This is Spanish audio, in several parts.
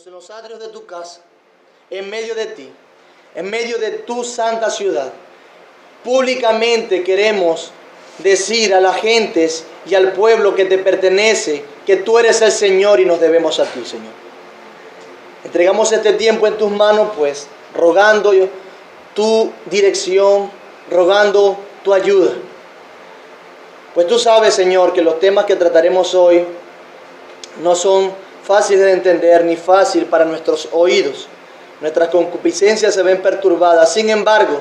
Dios, en los atrios de tu casa, en medio de ti, en medio de tu santa ciudad, públicamente queremos decir a las gentes y al pueblo que te pertenece que tú eres el Señor y nos debemos a ti, Señor. Entregamos este tiempo en tus manos, pues, rogando tu dirección, rogando tu ayuda. Pues tú sabes, Señor, que los temas que trataremos hoy no son fáciles de entender ni fácil para nuestros oídos. Nuestras concupiscencias se ven perturbadas. Sin embargo,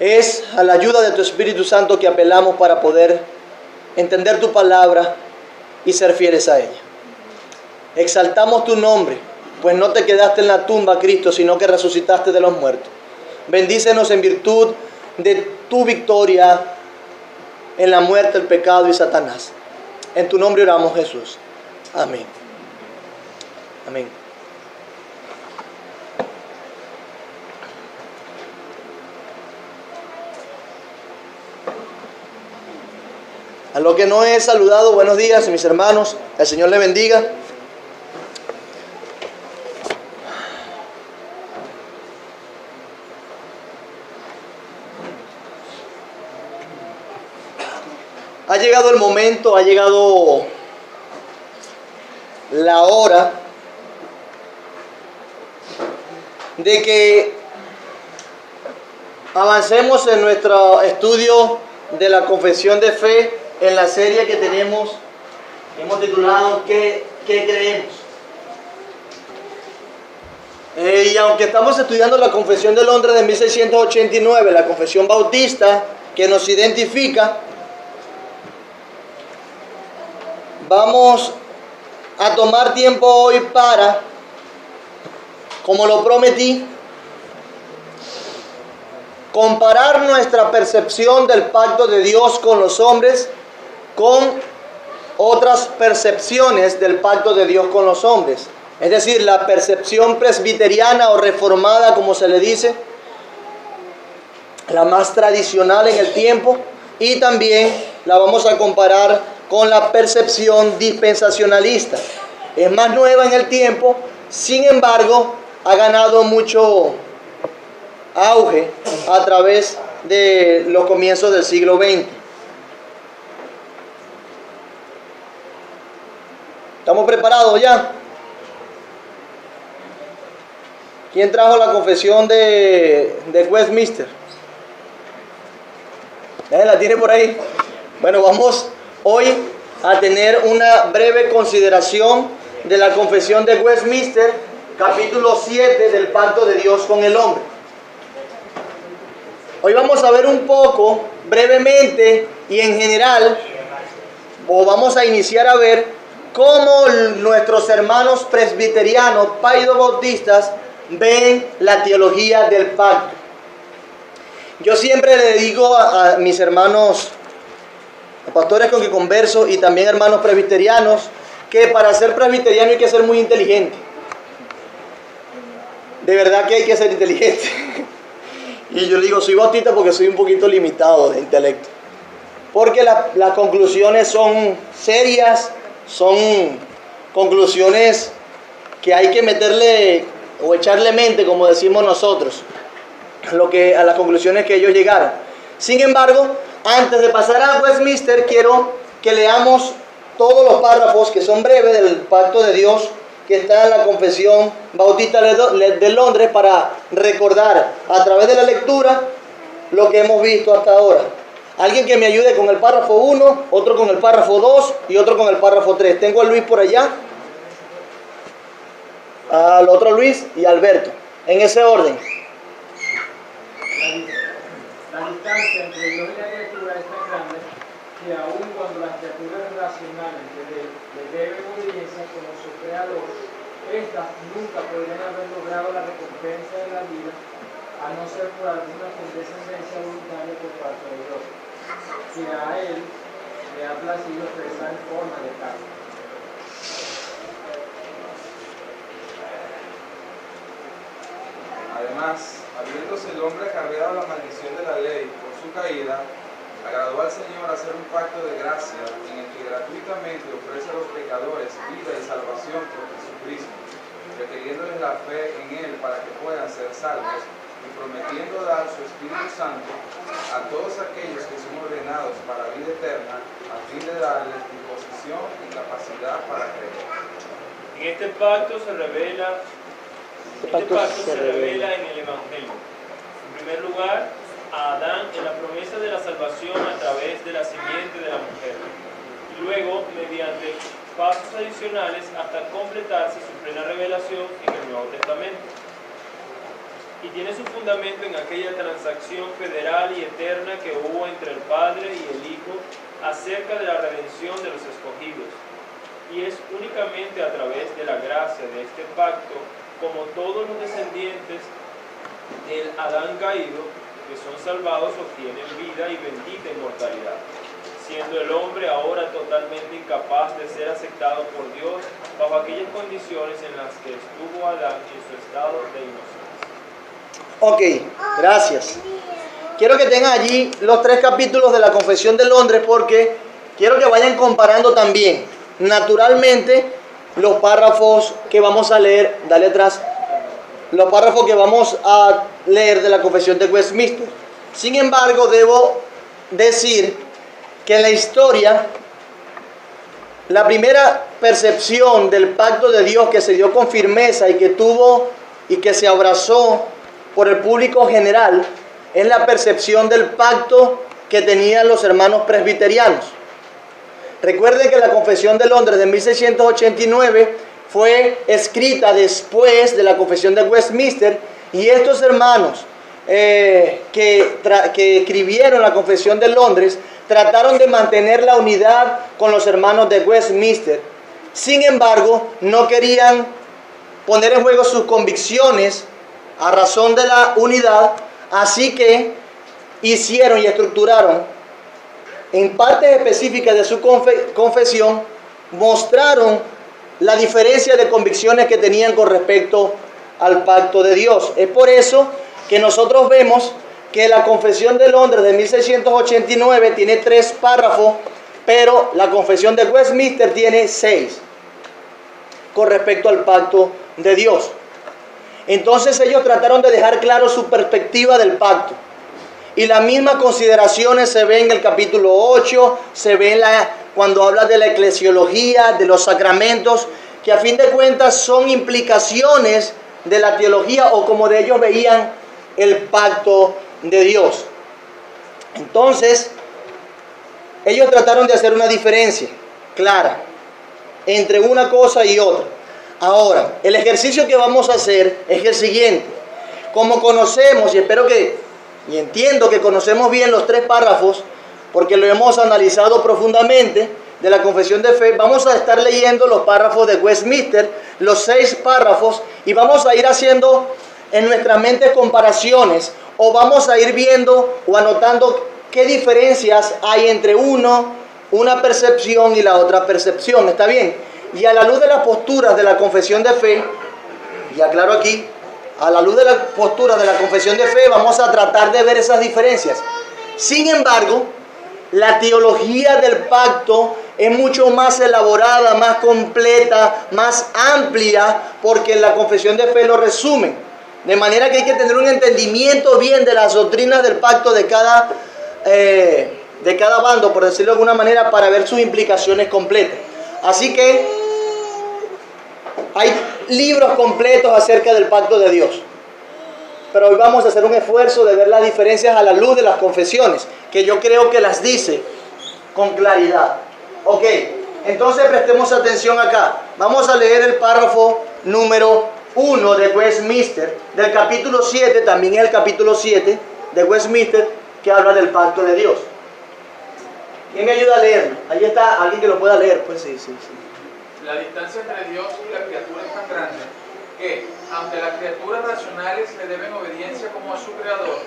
es a la ayuda de tu Espíritu Santo que apelamos para poder entender tu palabra y ser fieles a ella. Exaltamos tu nombre, pues no te quedaste en la tumba, Cristo, sino que resucitaste de los muertos. Bendícenos en virtud de tu victoria en la muerte, el pecado y Satanás. En tu nombre oramos, Jesús. Amén. Amén. A los que no he saludado, buenos días, mis hermanos. El Señor les bendiga. Ha llegado el momento, ha llegado la hora de que avancemos en nuestro estudio de la confesión de fe en la serie que hemos titulado ¿Qué creemos? Y aunque estamos estudiando la Confesión de Londres de 1689, la confesión bautista que nos identifica, vamos a tomar tiempo hoy para, como lo prometí, comparar nuestra percepción del pacto de Dios con los hombres con otras percepciones del pacto de Dios con los hombres. Es decir, la percepción presbiteriana o reformada, como se le dice, la más tradicional en el tiempo, y también la vamos a comparar con la percepción dispensacionalista. Es más nueva en el tiempo, sin embargo, ha ganado mucho auge a través de los comienzos del siglo XX. ¿Estamos preparados ya? ¿Quién trajo la confesión de Westminster? ¿La tiene por ahí? Bueno, vamos hoy a tener una breve consideración de la confesión de Westminster, capítulo 7 del pacto de Dios con el hombre. Hoy vamos a ver un poco, brevemente y en general, o vamos a iniciar a ver cómo nuestros hermanos presbiterianos, paidobautistas, ven la teología del pacto. Yo siempre le digo a mis hermanos, a pastores con que converso y también hermanos presbiterianos, que para ser presbiteriano hay que ser muy inteligente. De verdad que hay que ser inteligente. Y yo digo, soy bautista porque soy un poquito limitado de intelecto. Porque las conclusiones son serias, son conclusiones que hay que meterle o echarle mente, como decimos nosotros, a las conclusiones que ellos llegaron. Sin embargo, antes de pasar a Westminster, quiero que leamos todos los párrafos que son breves del pacto de Dios que está en la confesión bautista de Londres, para recordar a través de la lectura lo que hemos visto hasta ahora. Alguien que me ayude con el párrafo 1, otro con el párrafo 2 y otro con el párrafo 3. Tengo a Luis por allá, al otro Luis y a Alberto, en ese orden. La distancia entre Dios y la criatura es tan grande que aun cuando las criaturas racionales le deben obediencia como su creador, estas nunca podrían haber logrado la recompensa de la vida a no ser por alguna condescendencia voluntaria por parte de Dios, que a él le ha placido expresar en forma de carne. Además, habiéndose el hombre acarreado la maldición de la ley por su caída, agradó al Señor hacer un pacto de gracia en el que gratuitamente ofrece a los pecadores vida y salvación por Jesucristo, enseñándoles la fe en Él para que puedan ser salvos, y prometiendo dar su Espíritu Santo a todos aquellos que son ordenados para vida eterna, a fin de darles disposición y capacidad para creer. En este pacto se revela en el Evangelio. En primer lugar, a Adán en la promesa de la salvación a través de la simiente de la mujer. Y luego, mediante pasos adicionales hasta completarse su plena revelación en el Nuevo Testamento. Y tiene su fundamento en aquella transacción federal y eterna que hubo entre el Padre y el Hijo acerca de la redención de los escogidos. Y es únicamente a través de la gracia de este pacto, como todos los descendientes del Adán caído, que son salvados, obtienen vida y bendita inmortalidad, siendo el hombre ahora totalmente incapaz de ser aceptado por Dios bajo aquellas condiciones en las que estuvo Adán en su estado de inocencia. Ok, gracias. Quiero que tengan allí los 3 capítulos de la Confesión de Londres porque quiero que vayan comparando también, naturalmente, los párrafos que vamos a leer, dale atrás, los párrafos que vamos a leer de la Confesión de Westminster. Sin embargo, debo decir que en la historia, la primera percepción del pacto de Dios que se dio con firmeza y que tuvo y que se abrazó por el público general es la percepción del pacto que tenían los hermanos presbiterianos. Recuerden que la Confesión de Londres de 1689 fue escrita después de la Confesión de Westminster, y estos hermanos que escribieron la Confesión de Londres trataron de mantener la unidad con los hermanos de Westminster. Sin embargo, no querían poner en juego sus convicciones a razón de la unidad, así que hicieron y estructuraron en partes específicas de su confesión, mostraron la diferencia de convicciones que tenían con respecto al pacto de Dios. Es por eso que nosotros vemos que la Confesión de Londres de 1689 tiene 3 párrafos, pero la Confesión de Westminster tiene 6 con respecto al pacto de Dios. Entonces ellos trataron de dejar claro su perspectiva del pacto. Y las mismas consideraciones se ven en el capítulo 8, se ven cuando habla de la eclesiología, de los sacramentos, que a fin de cuentas son implicaciones de la teología o como de ellos veían el pacto de Dios. Entonces, ellos trataron de hacer una diferencia clara entre una cosa y otra. Ahora, el ejercicio que vamos a hacer es el siguiente. Como conocemos, y entiendo que conocemos bien los 3 párrafos, porque lo hemos analizado profundamente de la Confesión de Fe, vamos a estar leyendo los párrafos de Westminster, los 6 párrafos, y vamos a ir haciendo en nuestra mente comparaciones, o vamos a ir viendo o anotando qué diferencias hay entre una percepción y la otra percepción. ¿Está bien? Y a la luz de las posturas de la Confesión de Fe, y aclaro aquí, a la luz de las posturas de la Confesión de Fe, vamos a tratar de ver esas diferencias. Sin embargo, la teología del pacto es mucho más elaborada, más completa, más amplia, porque en la Confesión de Fe lo resumen. De manera que hay que tener un entendimiento bien de las doctrinas del pacto de cada bando, por decirlo de alguna manera, para ver sus implicaciones completas. Así que hay libros completos acerca del pacto de Dios. Pero hoy vamos a hacer un esfuerzo de ver las diferencias a la luz de las confesiones, que yo creo que las dice con claridad. Ok, entonces prestemos atención acá. Vamos a leer el párrafo número 1 de Westminster, del capítulo 7, también es el capítulo 7 de Westminster, que habla del pacto de Dios. ¿Quién me ayuda a leerlo? Ahí está, alguien que lo pueda leer. Pues sí. La distancia entre Dios y la criatura es tan grande que, aunque las criaturas racionales le deben obediencia como a su creador,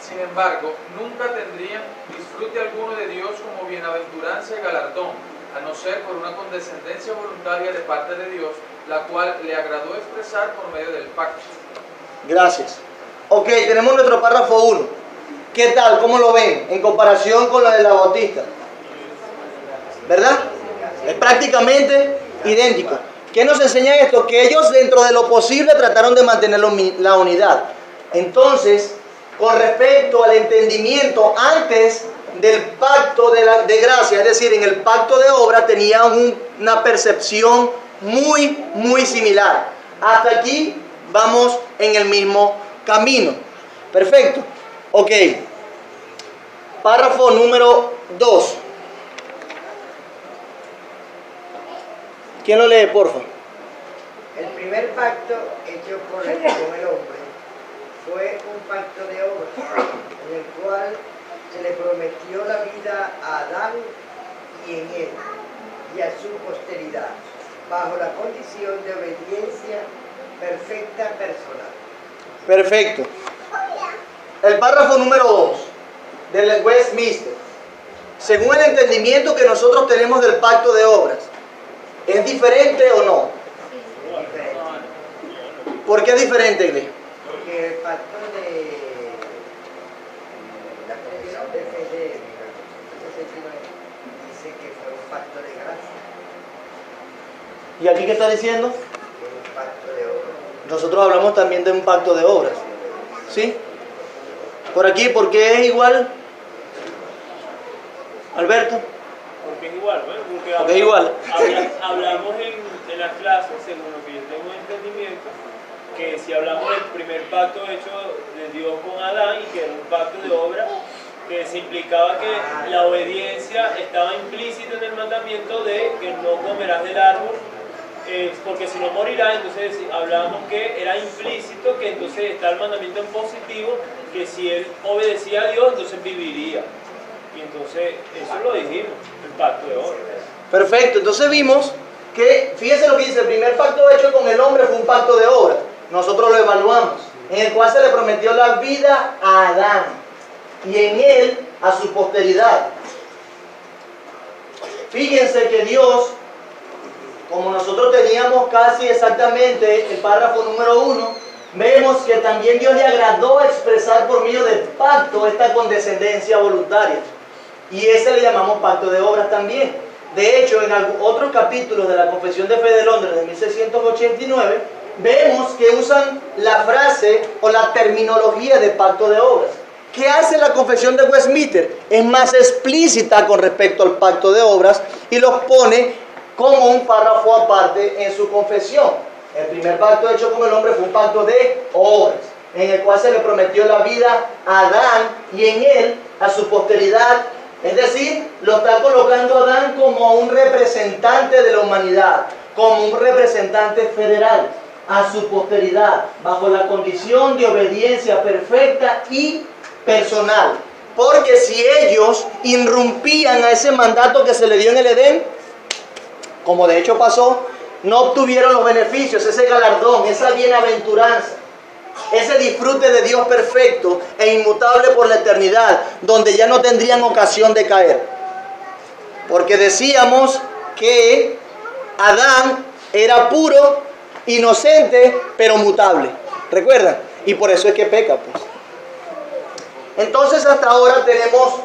sin embargo, nunca tendrían disfrute alguno de Dios como bienaventuranza y galardón, a no ser por una condescendencia voluntaria de parte de Dios, la cual le agradó expresar por medio del pacto. Gracias. Ok, tenemos nuestro párrafo 1. ¿Qué tal? ¿Cómo lo ven? En comparación con la de la Bautista. ¿Verdad? Es prácticamente idéntico. ¿Qué nos enseña esto? Que ellos dentro de lo posible trataron de mantener la unidad. Entonces, con respecto al entendimiento antes del pacto de gracia, es decir, en el pacto de obra tenían una percepción muy similar. Hasta aquí vamos en el mismo camino. Perfecto. Ok. Párrafo número 2. ¿Quién lo lee, porfa? El primer pacto hecho con el hombre fue un pacto de obras, en el cual se le prometió la vida a Adán y en él, y a su posteridad, bajo la condición de obediencia perfecta personal. Perfecto. El párrafo número 2 del Westminster. Según el entendimiento que nosotros tenemos del pacto de obras, ¿es diferente o no? Es diferente. ¿Por qué es diferente, iglesia? Porque el pacto de la confesión de fe de 69 dice que fue un pacto de gracia, ¿Y aquí qué está diciendo? que es un pacto de obras. Nosotros hablamos también de un pacto de obras. ¿Sí? Por aquí, ¿por qué es igual? Alberto. Porque es igual, ¿no? Porque es igual. Hablamos en las clases, según lo que yo tengo entendimiento, que si hablamos del primer pacto hecho de Dios con Adán y que era un pacto de obra, que se implicaba que la obediencia estaba implícita en el mandamiento de que no comerás del árbol, porque si no morirás. Entonces hablábamos que era implícito, que entonces está el mandamiento en positivo, que si él obedecía a Dios, entonces viviría. Y entonces eso lo dijimos, el pacto de obra. Perfecto. Entonces vimos que, fíjense lo que dice, el primer pacto hecho con el hombre fue un pacto de obras. Nosotros lo evaluamos, en el cual se le prometió la vida a Adán y en él a su posteridad. Fíjense que Dios, como nosotros teníamos casi exactamente el párrafo número 1, vemos que también Dios le agradó expresar por medio del pacto esta condescendencia voluntaria. Y ese le llamamos pacto de obras también. De hecho, en otros capítulos de la Confesión de Fe de Londres de 1689, vemos que usan la frase o la terminología de pacto de obras. ¿Qué hace la Confesión de Westminster? Es más explícita con respecto al pacto de obras y los pone como un párrafo aparte en su confesión. El primer pacto hecho con el hombre fue un pacto de obras, en el cual se le prometió la vida a Adán y en él a su posteridad. Es decir, lo está colocando a Adán como un representante de la humanidad, como un representante federal, a su posteridad, bajo la condición de obediencia perfecta y personal. Porque si ellos irrumpían a ese mandato que se le dio en el Edén, como de hecho pasó, no obtuvieron los beneficios, ese galardón, esa bienaventuranza, ese disfrute de Dios perfecto e inmutable por la eternidad, donde ya no tendrían ocasión de caer. Porque decíamos que Adán era puro, inocente, pero mutable. ¿Recuerdan? Y por eso es que peca, pues. Entonces hasta ahora tenemos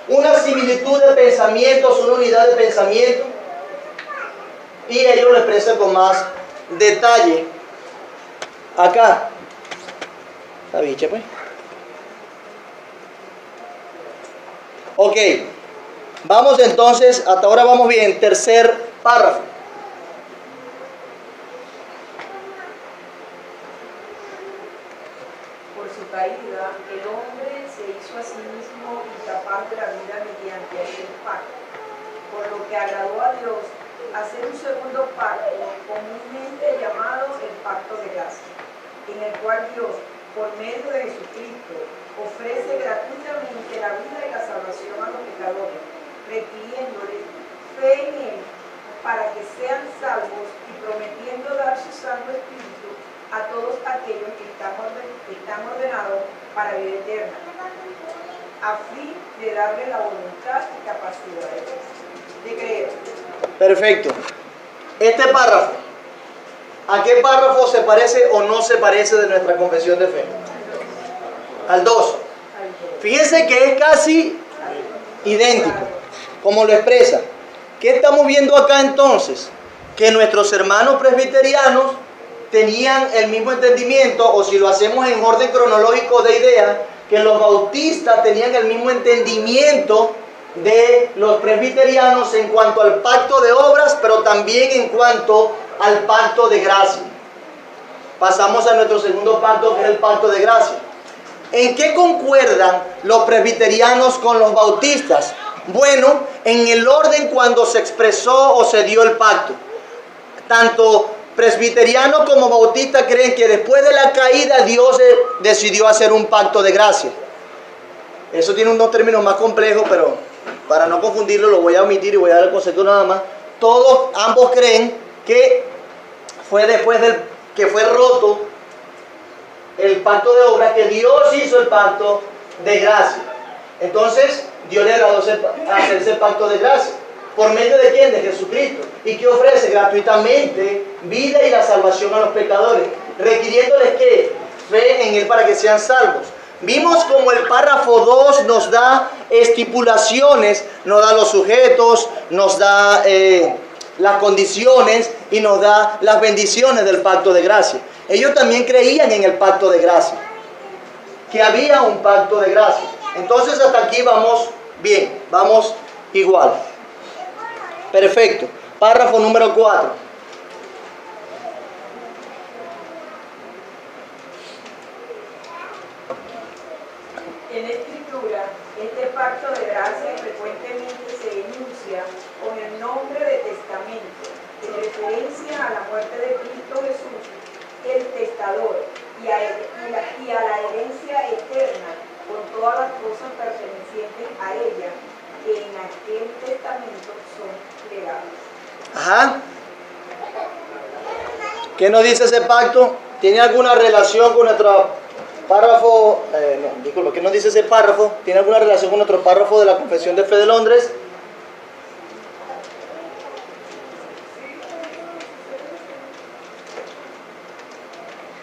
una similitud de pensamientos, una unidad de pensamiento, y ellos lo expresan con más detalle acá. ¿Está bicha, pues? Ok, vamos entonces, hasta ahora vamos bien, tercer párrafo. Por su caída, el hombre se hizo a sí mismo incapaz de la vida mediante aquel pacto, por lo que agradó a Dios hacer un segundo pacto, comúnmente llamado el pacto de gracia, en el cual Dios, por medio de Jesucristo, ofrece gratuitamente la vida y la salvación a los pecadores, requiriéndoles fe en Él para que sean salvos y prometiendo dar su Santo Espíritu a todos aquellos que están ordenados para vida eterna, a fin de darle la voluntad y capacidad de creer. Perfecto. Este párrafo, ¿a qué párrafo se parece o no se parece de nuestra confesión de fe? Al 2. Fíjense que es casi idéntico, como lo expresa. ¿Qué estamos viendo acá entonces? que nuestros hermanos presbiterianos tenían el mismo entendimiento, o si lo hacemos en orden cronológico de ideas, que los bautistas tenían el mismo entendimiento de los presbiterianos en cuanto al pacto de obras, pero también en cuanto al pacto de gracia. Pasamos a nuestro segundo pacto, que es el pacto de gracia. ¿En qué concuerdan los presbiterianos con los bautistas? Bueno, en el orden cuando se expresó o se dio el pacto. Tanto presbiterianos como bautistas creen que después de la caída Dios decidió hacer un pacto de gracia. Eso tiene unos términos más complejos, pero para no confundirlo lo voy a omitir y voy a dar el concepto nada más. Ambos creen que fue después que fue roto el pacto de obra, que Dios hizo el pacto de gracia. Entonces Dios le agradó hacer ese pacto de gracia. ¿Por medio de quién? De Jesucristo. ¿Y que ofrece? Gratuitamente vida y la salvación a los pecadores, requiriéndoles ¿qué? Fe en Él para que sean salvos. Vimos como el párrafo 2 nos da estipulaciones, nos da los sujetos, nos da las condiciones y nos da las bendiciones del pacto de gracia. Ellos también creían en el pacto de gracia, que había un pacto de gracia. Entonces hasta aquí vamos bien, vamos igual. Perfecto. Párrafo número 4. En la Escritura, este pacto de gracia frecuentemente se enuncia con el nombre de testamento, en referencia a la muerte de Cristo Jesús, el testador, y a la herencia eterna con todas las cosas pertenecientes a ella, que en aquel testamento son legadas. Ajá. ¿Qué nos dice ese pacto? ¿Tiene alguna relación con nuestro párrafo? ¿Qué nos dice ese párrafo? ¿Tiene alguna relación con nuestro párrafo de la Confesión de Fe de Londres?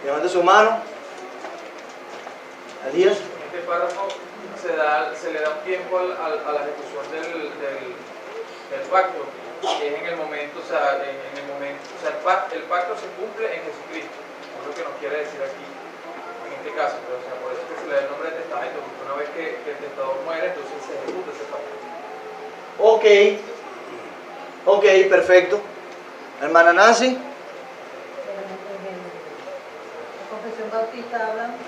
Levante su mano. Adiós. En este párrafo se le da un tiempo a la ejecución del pacto, que es en el momento, el pacto se cumple en Jesucristo, es lo que nos quiere decir aquí, en este caso, pero por eso es que se le da el nombre de testamento, porque una vez que el testador muere, entonces se ejecuta ese pacto. Ok, perfecto. Hermana Nancy. La Confesión Bautista habla,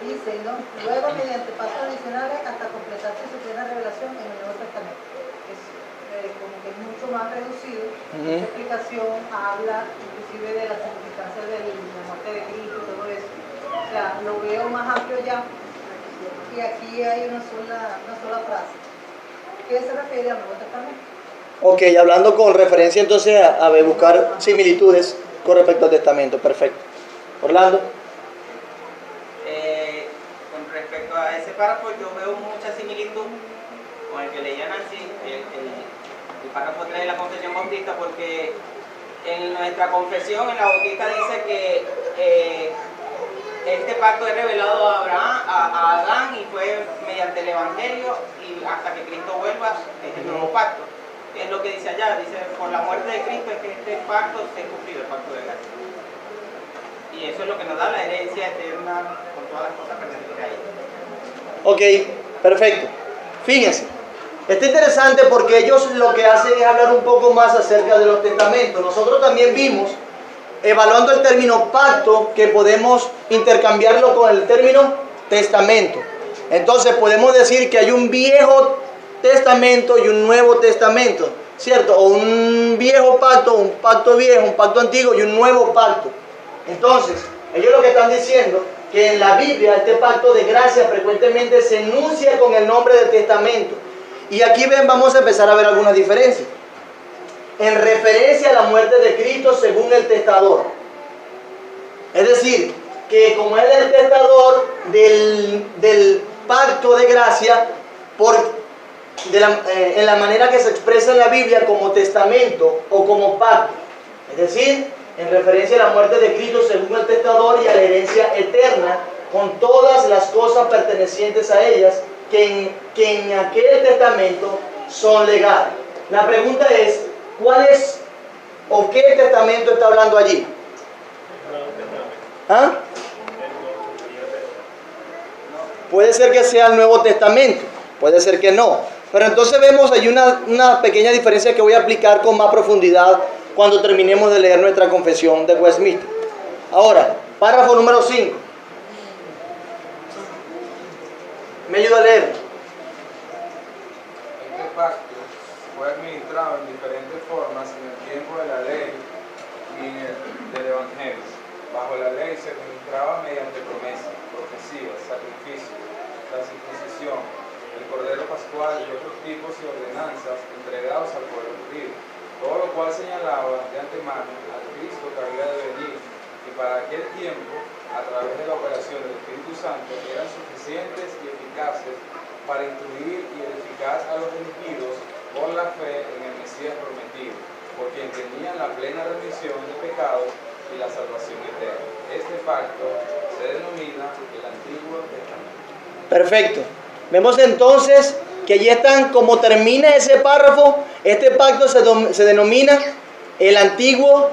dice, ¿no? Luego mediante pasos adicionales hasta completarse su plena revelación en el Nuevo Testamento. Es como que es mucho más reducido. Esta explicación habla inclusive de la significancia de la muerte de Cristo y todo eso. O sea, lo veo más amplio ya. Y aquí hay una sola frase. ¿Qué se refiere al Nuevo Testamento? Ok, hablando con referencia entonces a buscar similitudes con respecto al testamento. Perfecto. Orlando. Con respecto a ese párrafo, yo veo mucha similitud con el que leía Nancy, el párrafo 3 de la Confesión Bautista, porque en nuestra confesión, en la Bautista dice que este pacto es revelado a Abraham, a Adán, y fue mediante el Evangelio, y hasta que Cristo vuelva es el nuevo pacto. Es lo que dice allá, dice, por la muerte de Cristo es que este pacto se ha cumplido, el pacto de gracia. Y eso es lo que nos da la herencia eterna con todas las cosas pertenecientes a ella. Ok, perfecto. Fíjense, está interesante porque ellos lo que hacen es hablar un poco más acerca de los testamentos. Nosotros también vimos, evaluando el término pacto, que podemos intercambiarlo con el término testamento. Entonces podemos decir que hay un viejo testamento y un nuevo testamento, ¿cierto? O un viejo pacto, un pacto viejo, un pacto antiguo y un nuevo pacto. Entonces, ellos lo que están diciendo, que en la Biblia este pacto de gracia frecuentemente se enuncia con el nombre del testamento. Y aquí vamos a empezar a ver algunas diferencias. En referencia a la muerte de Cristo según el testador. Es decir, que como él es el testador del pacto de gracia, en la manera que se expresa en la Biblia como testamento o como pacto. Es decir, en referencia a la muerte de Cristo según el testador y a la herencia eterna con todas las cosas pertenecientes a ellas que en aquel testamento son legales. La pregunta es, ¿cuál es ¿O qué testamento está hablando allí? ¿Ah? Puede ser que sea el Nuevo Testamento, puede ser que no. Pero entonces vemos allí una pequeña diferencia que voy a aplicar con más profundidad cuando terminemos de leer nuestra confesión de Westminster. Ahora, párrafo número 5. ¿Me ayuda a leer? Este pacto fue administrado en diferentes formas en el tiempo de la ley y en el del Evangelio. Bajo la ley se administraba mediante promesas, profecías, sacrificios, la circuncisión, el cordero pascual y otros tipos y ordenanzas entregados al pueblo judío, todo lo cual señalaba de antemano al Cristo que había de venir, y para aquel tiempo, a través de la operación del Espíritu Santo, eran suficientes y eficaces para instruir y edificar a los elegidos por la fe en el Mesías prometido, por quien tenían la plena remisión de pecados y la salvación eterna. Este pacto se denomina el Antiguo Testamento. Perfecto. Vemos entonces que allí están, como termina ese párrafo, este pacto se denomina el Antiguo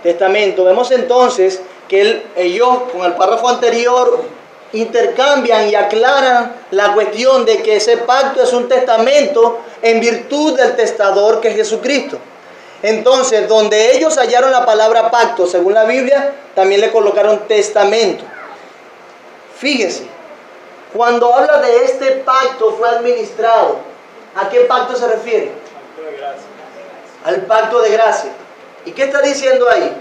Testamento. Vemos entonces que ellos con el párrafo anterior intercambian y aclaran la cuestión de que ese pacto es un testamento en virtud del testador que es Jesucristo. Entonces, donde ellos hallaron la palabra pacto, según la Biblia, también le colocaron testamento. Fíjense, cuando habla de este pacto fue administrado, ¿a qué pacto se refiere? Pacto de gracia. Al pacto de gracia. ¿Y qué está diciendo ahí?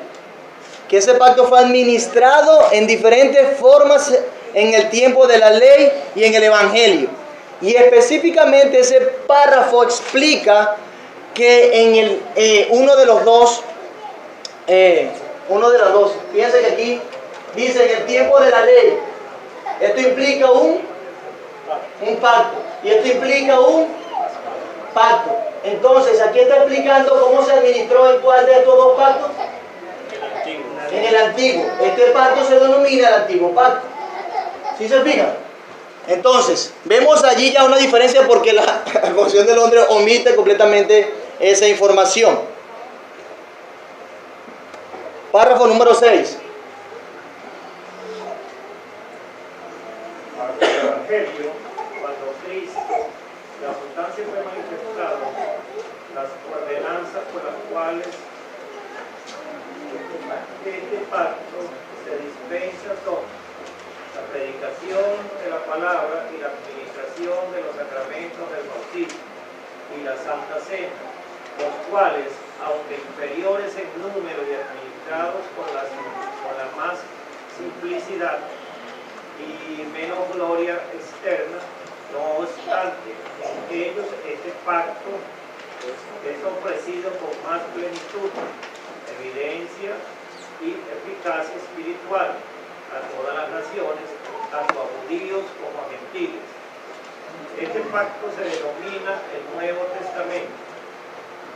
Que ese pacto fue administrado en diferentes formas en el tiempo de la ley y en el Evangelio. Y específicamente ese párrafo explica que en uno de las dos, fíjense que aquí dice en el tiempo de la ley, esto implica un pacto y esto implica un pacto. Entonces aquí está explicando cómo se administró en cuál de estos dos pactos. En el antiguo. Este pacto se denomina el antiguo pacto. ¿Sí se fijan? Entonces, vemos allí ya una diferencia porque la Constitución de Londres omite completamente esa información. Párrafo número 6. Para el Evangelio, cuando Cristo, la sustancia fue manifestada, las ordenanzas por las cuales este pacto se dispensa son la predicación de la palabra y la administración de los sacramentos del bautismo y la Santa Cena, los cuales, aunque inferiores en número y administrados con la más simplicidad y menos gloria externa, no obstante, en ellos este pacto es ofrecido con más plenitud, evidencia y eficacia espiritual a todas las naciones, tanto a judíos como a gentiles. Este pacto se denomina el Nuevo Testamento.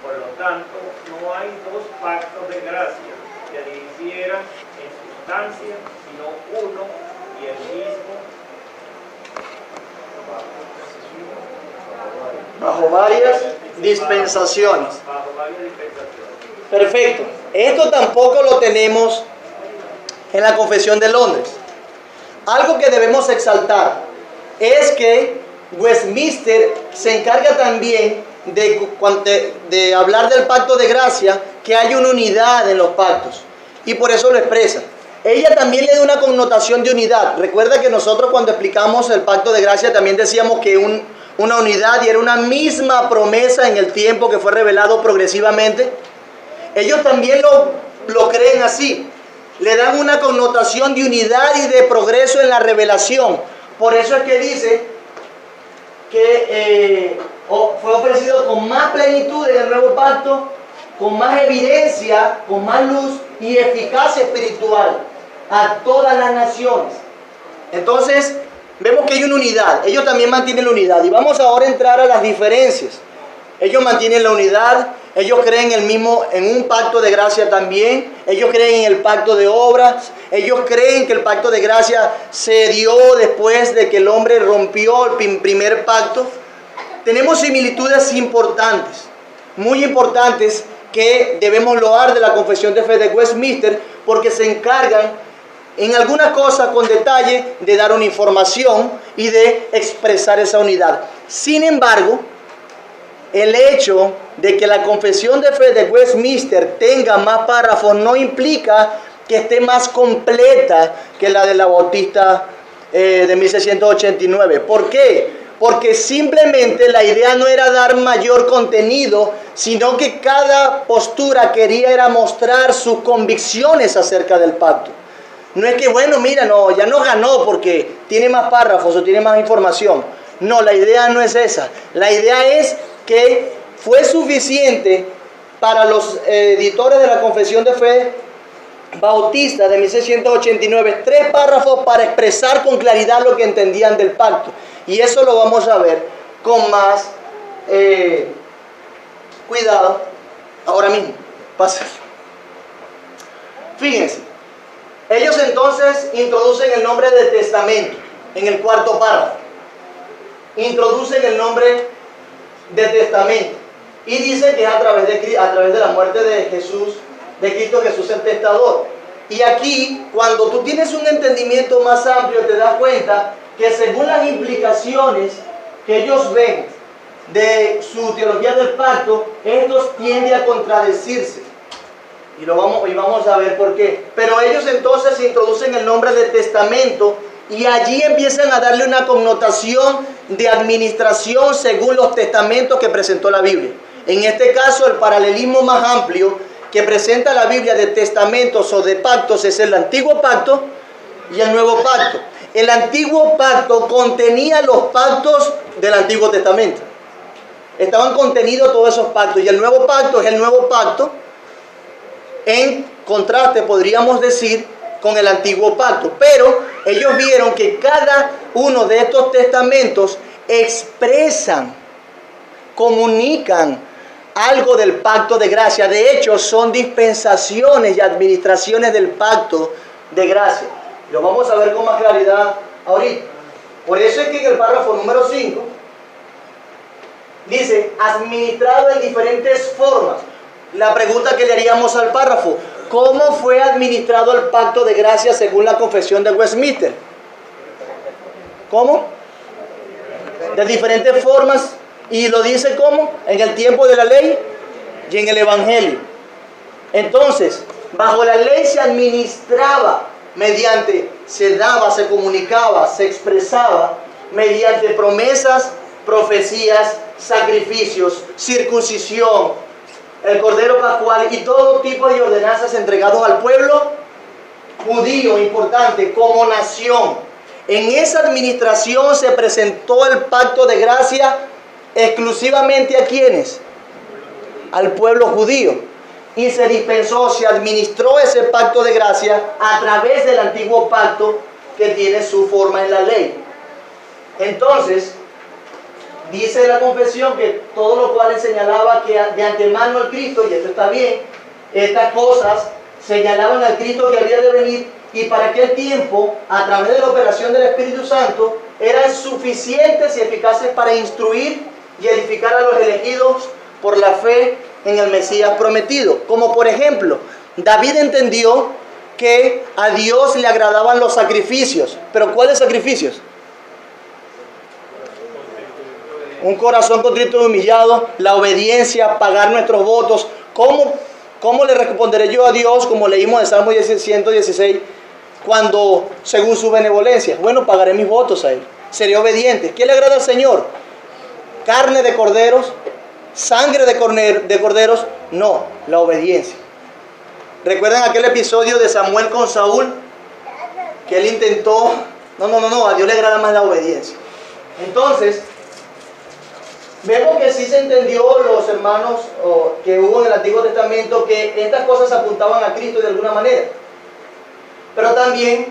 Por lo tanto, no hay dos pactos de gracia que difieran en sustancia, sino uno y el mismo, Bajo varias dispensaciones. Perfecto. Esto tampoco lo tenemos en la Confesión de Londres. Algo que debemos exaltar es que Westminster se encarga también de hablar del pacto de gracia, que hay una unidad en los pactos, y por eso lo expresa. Ella también le da una connotación de unidad. Recuerda que nosotros cuando explicamos el pacto de gracia también decíamos que una unidad y era una misma promesa en el tiempo que fue revelado progresivamente. Ellos también lo creen así. Le dan una connotación de unidad y de progreso en la revelación. Por eso es que dice que fue ofrecido con más plenitud en el nuevo pacto, con más evidencia, con más luz y eficacia espiritual a todas las naciones. Entonces, vemos que hay una unidad. Ellos también mantienen la unidad. Y vamos ahora a entrar a las diferencias. Ellos mantienen la unidad. Ellos creen en un pacto de gracia también. Ellos creen en el pacto de obras. Ellos creen que el pacto de gracia se dio después de que el hombre rompió el primer pacto. Tenemos similitudes importantes, muy importantes, que debemos loar de la Confesión de Fe de Westminster, porque se encargan en alguna cosa con detalle de dar una información y de expresar esa unidad. Sin embargo, el hecho de que la Confesión de Fe de Westminster tenga más párrafos no implica que esté más completa que la de la Bautista de 1689. ¿Por qué? Porque simplemente la idea no era dar mayor contenido, sino que cada postura quería era mostrar sus convicciones acerca del pacto. No es que, bueno, mira, no, ya no ganó porque tiene más párrafos o tiene más información. No, la idea no es esa. La idea es que fue suficiente para los editores de la Confesión de Fe Bautista de 1689, 3 párrafos para expresar con claridad lo que entendían del pacto. Y eso lo vamos a ver con más cuidado ahora mismo. Pásenlo. Fíjense, ellos entonces introducen el nombre de testamento en el 4º párrafo. Introducen el nombre de testamento y dicen que es a través de la muerte de Jesús, de Cristo Jesús el testador. Y aquí, cuando tú tienes un entendimiento más amplio, te das cuenta que según las implicaciones que ellos ven de su teología del pacto, estos tienden a contradecirse. Y vamos a ver por qué. Pero ellos entonces introducen el nombre de testamento y allí empiezan a darle una connotación de administración según los testamentos que presentó la Biblia. En este caso, el paralelismo más amplio que presenta la Biblia de testamentos o de pactos es el Antiguo Pacto y el Nuevo Pacto. El Antiguo Pacto contenía los pactos del Antiguo Testamento. Estaban contenidos todos esos pactos. Y el Nuevo Pacto es el Nuevo Pacto en contraste, podríamos decir, con el Antiguo Pacto. Pero ellos vieron que cada uno de estos testamentos expresan, comunican algo del pacto de gracia. De hecho, son dispensaciones y administraciones del pacto de gracia. Lo vamos a ver con más claridad ahorita. Por eso es que en el párrafo número 5 dice, administrado en diferentes formas. La pregunta que le haríamos al párrafo, ¿cómo fue administrado el pacto de gracia según la Confesión de Westminster? ¿Cómo? De diferentes formas. Y lo dice ¿cómo? En el tiempo de la ley y en el Evangelio. Entonces, bajo la ley se administraba mediante, se daba, se comunicaba, se expresaba mediante promesas, profecías, sacrificios, circuncisión, el Cordero Pascual y todo tipo de ordenanzas entregados al pueblo judío, importante, como nación. En esa administración se presentó el pacto de gracia exclusivamente a ¿quiénes? Al pueblo judío. Y se dispensó, se administró ese pacto de gracia a través del antiguo pacto que tiene su forma en la ley. Entonces, dice la confesión que todo lo cual señalaba que de antemano el Cristo, y esto está bien, estas cosas señalaban al Cristo que había de venir, y para aquel tiempo, a través de la operación del Espíritu Santo, eran suficientes y eficaces para instruir y edificar a los elegidos por la fe en el Mesías prometido. Como por ejemplo, David entendió que a Dios le agradaban los sacrificios. ¿Pero cuáles sacrificios? Un corazón contrito y humillado, la obediencia, pagar nuestros votos. ¿Cómo le responderé yo a Dios, como leímos en Salmo 116, cuando según su benevolencia? Bueno, pagaré mis votos a Él. Seré obediente. ¿Qué le agrada al Señor? ¿Carne de corderos? ¿Sangre de corderos? No, la obediencia. ¿Recuerdan aquel episodio de Samuel con Saúl? Que él intentó... No, a Dios le agrada más la obediencia. Entonces, vemos que sí se entendió, los hermanos que hubo en el Antiguo Testamento, que estas cosas apuntaban a Cristo de alguna manera. Pero también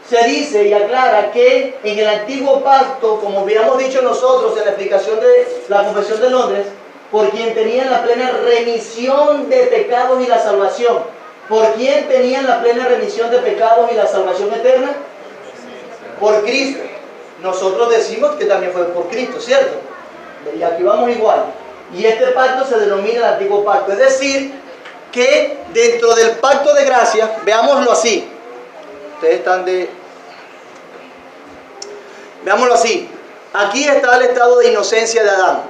se dice y aclara que en el Antiguo Pacto, como habíamos dicho nosotros en la explicación de la Confesión de Londres, por quien tenían la plena remisión de pecados y la salvación. ¿Por quién tenían la plena remisión de pecados y la salvación eterna? Por Cristo. Nosotros decimos que también fue por Cristo, ¿cierto? Y aquí vamos igual. y este pacto se denomina el antiguo pacto. Es decir, que dentro del pacto de gracia, veámoslo así, veámoslo así, aquí está el estado de inocencia de Adán,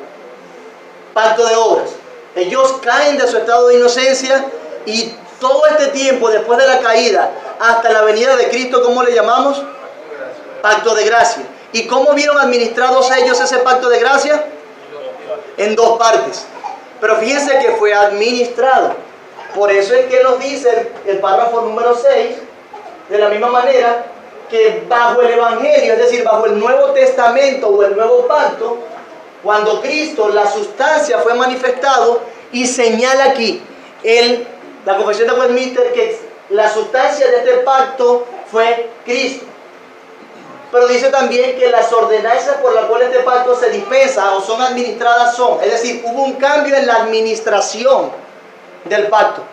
pacto de obras. Ellos caen de su estado de inocencia y todo este tiempo después de la caída hasta la venida de Cristo, ¿cómo le llamamos? Pacto de gracia. ¿Y cómo vieron administrados ellos ese pacto de gracia? En dos partes. Pero fíjense que fue administrado. Por eso es que nos dice el párrafo número 6, de la misma manera, que bajo el Evangelio, es decir, bajo el Nuevo Testamento o el Nuevo Pacto, cuando Cristo, la sustancia, fue manifestado, y señala aquí la Confesión de Westminster que la sustancia de este pacto fue Cristo. Pero dice también que las ordenanzas por las cuales este pacto se dispensa o son administradas es decir, hubo un cambio en la administración del pacto.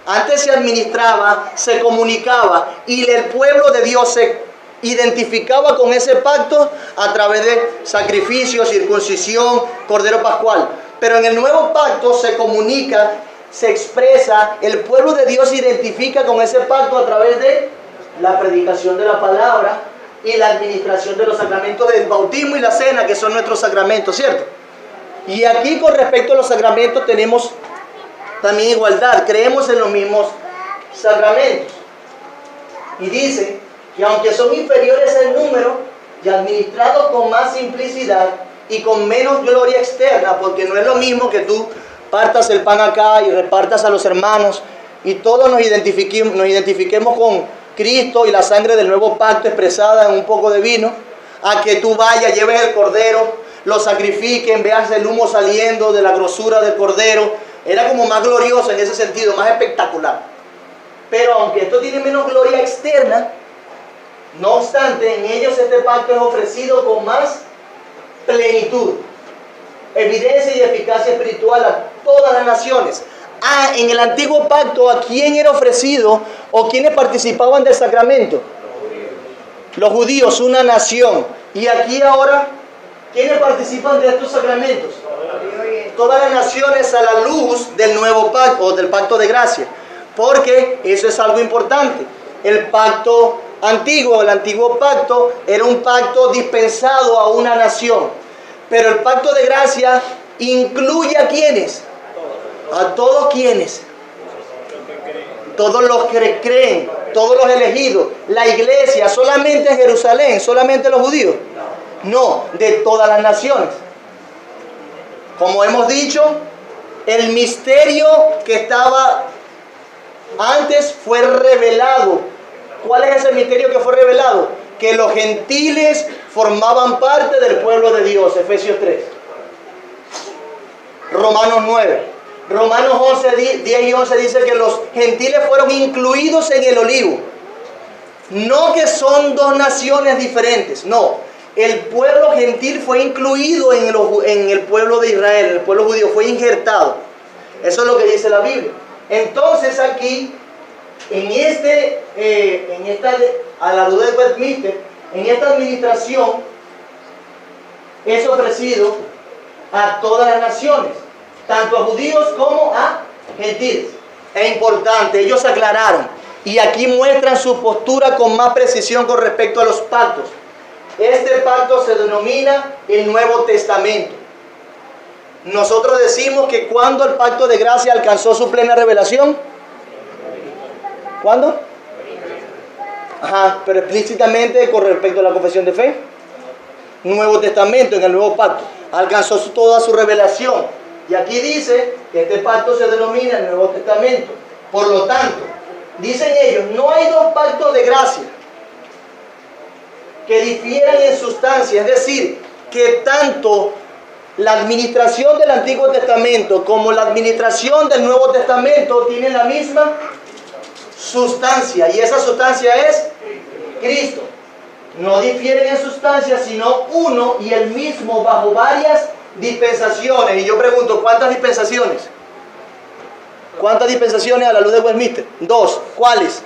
Antes se administraba, se comunicaba y el pueblo de Dios se identificaba con ese pacto a través de sacrificios, circuncisión, cordero pascual. Pero en el nuevo pacto se comunica, se expresa, el pueblo de Dios se identifica con ese pacto a través de la predicación de la palabra y la administración de los sacramentos del bautismo y la cena, que son nuestros sacramentos, ¿cierto? Y aquí con respecto a los sacramentos tenemos también igualdad, creemos en los mismos sacramentos. Y dice que aunque son inferiores en número y administrados con más simplicidad y con menos gloria externa, porque no es lo mismo que tú partas el pan acá y repartas a los hermanos y todos nos identifiquemos con Cristo y la sangre del nuevo pacto expresada en un poco de vino, a que tú vayas, lleves el cordero, lo sacrifiquen, veas el humo saliendo de la grosura del cordero. Era como más glorioso en ese sentido, más espectacular. Pero aunque esto tiene menos gloria externa, no obstante, en ellos este pacto es ofrecido con más plenitud, evidencia y eficacia espiritual a todas las naciones. En el antiguo pacto, ¿a quién era ofrecido o quiénes participaban del sacramento? Los judíos, una nación. Y aquí ahora, ¿quiénes participan de estos sacramentos? Todas las naciones a la luz del nuevo pacto o del pacto de gracia. Porque eso es algo importante. El pacto antiguo, el antiguo pacto, era un pacto dispensado a una nación. Pero el pacto de gracia incluye a ¿quiénes? A todos quienes, todos los que creen, todos los elegidos, la iglesia, solamente en Jerusalén, solamente los judíos, no, de todas las naciones. Como hemos dicho, el misterio que estaba antes fue revelado. ¿Cuál es ese misterio que fue revelado? Que los gentiles formaban parte del pueblo de Dios, Efesios 3. Romanos 9. Romanos 11, 10 y 11 dice que los gentiles fueron incluidos en el olivo. No que son dos naciones diferentes, no. El pueblo gentil fue incluido en el pueblo de Israel, el pueblo judío, fue injertado. Eso es lo que dice la Biblia. Entonces aquí, a la luz de Westminster, en esta administración es ofrecido a todas las naciones, tanto a judíos como a gentiles. Es importante, ellos aclararon y aquí muestran su postura con más precisión con respecto a los pactos. Este pacto se denomina el Nuevo Testamento. Nosotros decimos que cuando el pacto de gracia alcanzó su plena revelación, ¿cuándo? Pero explícitamente con respecto a la confesión de fe, Nuevo Testamento, en el Nuevo Pacto, alcanzó toda su revelación. Y aquí dice que este pacto se denomina el Nuevo Testamento. Por lo tanto, dicen ellos, no hay dos pactos de gracia que difieran en sustancia, es decir, que tanto la administración del Antiguo Testamento como la administración del Nuevo Testamento tienen la misma sustancia, y esa sustancia es Cristo. No difieren en sustancia, sino uno y el mismo bajo varias dispensaciones. Y yo pregunto, ¿cuántas dispensaciones? ¿Cuántas dispensaciones a la luz de Westminster? 2. ¿Cuáles?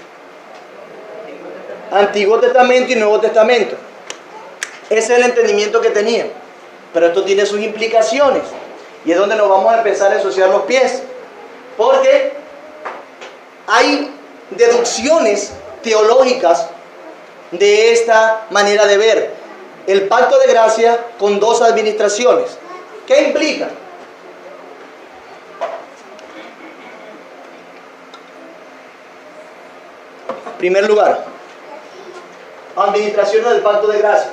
Antiguo Testamento y Nuevo Testamento. Ese es el entendimiento que tenían. Pero esto tiene sus implicaciones. Y es donde nos vamos a empezar a ensuciar los pies. Porque hay deducciones teológicas de esta manera de ver el pacto de gracia con dos administraciones. ¿Qué implica? En primer lugar, administraciones del pacto de gracia.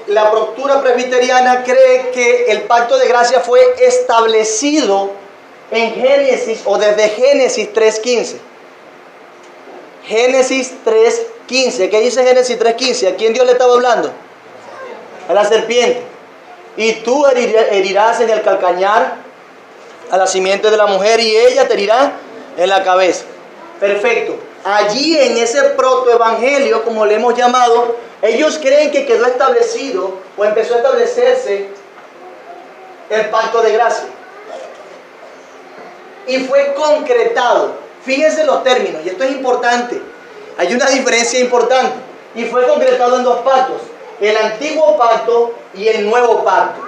La postura presbiteriana cree que el pacto de gracia fue establecido en Génesis o desde Génesis 3.15. Génesis 3.15. ¿Qué dice Génesis 3.15? ¿A quién Dios le estaba hablando? A la serpiente. Y tú herirás en el calcañar a la simiente de la mujer y ella te herirá en la cabeza. Perfecto. Allí en ese protoevangelio, como le hemos llamado, ellos creen que quedó establecido o empezó a establecerse el pacto de gracia. Y fue concretado. Fíjense los términos, y esto es importante. Hay una diferencia importante. Y fue concretado en dos pactos: el antiguo pacto y el nuevo pacto.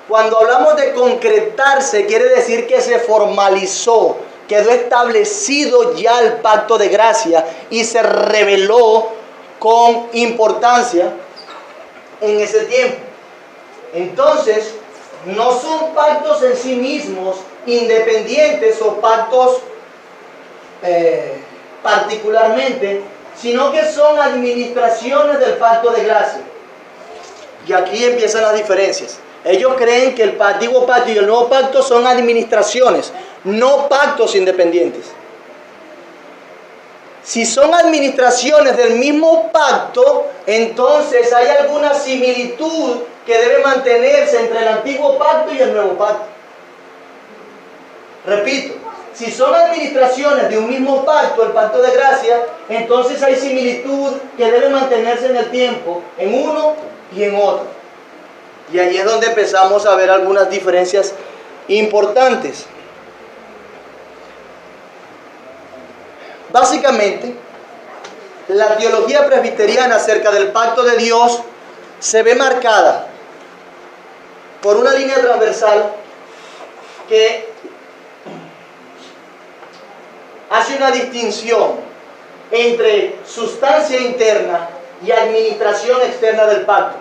Cuando hablamos de concretarse, quiere decir que se formalizó, quedó establecido ya el pacto de gracia y se reveló con importancia en ese tiempo. Entonces, no son pactos en sí mismos independientes o pactos particularmente, sino que son administraciones del pacto de gracia. Y aquí empiezan las diferencias. Ellos creen que el antiguo pacto y el nuevo pacto son administraciones, no pactos independientes. Si son administraciones del mismo pacto, entonces hay alguna similitud que debe mantenerse entre el antiguo pacto y el nuevo pacto. Repito, si son administraciones de un mismo pacto, el pacto de gracia, entonces hay similitud que debe mantenerse en el tiempo, en uno y en otro. Y ahí es donde empezamos a ver algunas diferencias importantes. Básicamente, la teología presbiteriana acerca del pacto de Dios se ve marcada por una línea transversal que hace una distinción entre sustancia interna y administración externa del pacto.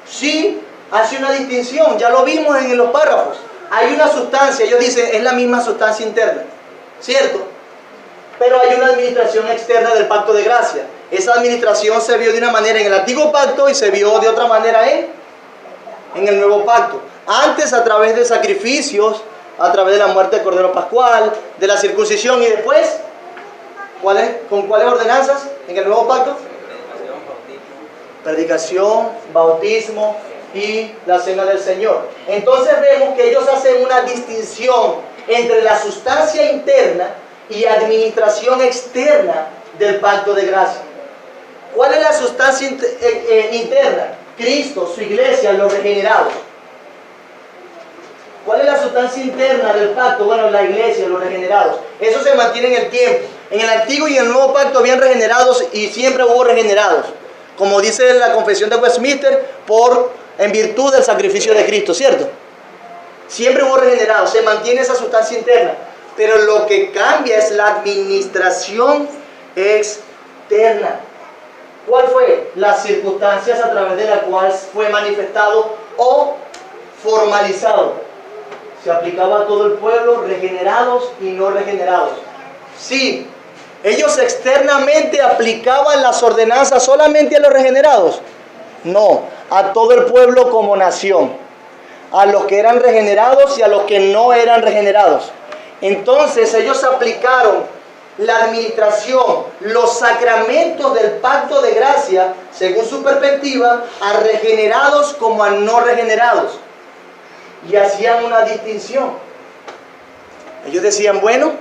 Sí, hace una distinción, ya lo vimos en los párrafos. Hay una sustancia, ellos dicen, es la misma sustancia interna, ¿cierto? Pero hay una administración externa del pacto de gracia. Esa administración se vio de una manera en el antiguo pacto y se vio de otra manera en el nuevo pacto. Antes a través de sacrificios, a través de la muerte del Cordero Pascual, de la circuncisión, y después, ¿con cuáles ordenanzas en el nuevo pacto? Predicación, bautismo y la cena del Señor. Entonces vemos que ellos hacen una distinción entre la sustancia interna y administración externa del pacto de gracia. ¿Cuál es la sustancia interna? Cristo, su iglesia, los regenerados. ¿Cuál es la sustancia interna del pacto? Bueno, la iglesia, los regenerados. Eso se mantiene en el tiempo. En el antiguo y en el nuevo pacto habían regenerados y siempre hubo regenerados. Como dice la confesión de Westminster, en virtud del sacrificio de Cristo, ¿cierto? Siempre hubo regenerados, se mantiene esa sustancia interna. Pero lo que cambia es la administración externa. ¿Cuál fue? Las circunstancias a través de las cuales fue manifestado o formalizado. Se aplicaba a todo el pueblo, regenerados y no regenerados. Sí, ellos externamente aplicaban las ordenanzas solamente a los regenerados. No, a todo el pueblo como nación. A los que eran regenerados y a los que no eran regenerados. Entonces ellos aplicaron la administración, los sacramentos del pacto de gracia, según su perspectiva, a regenerados como a no regenerados. Y hacían una distinción. Ellos decían, bueno,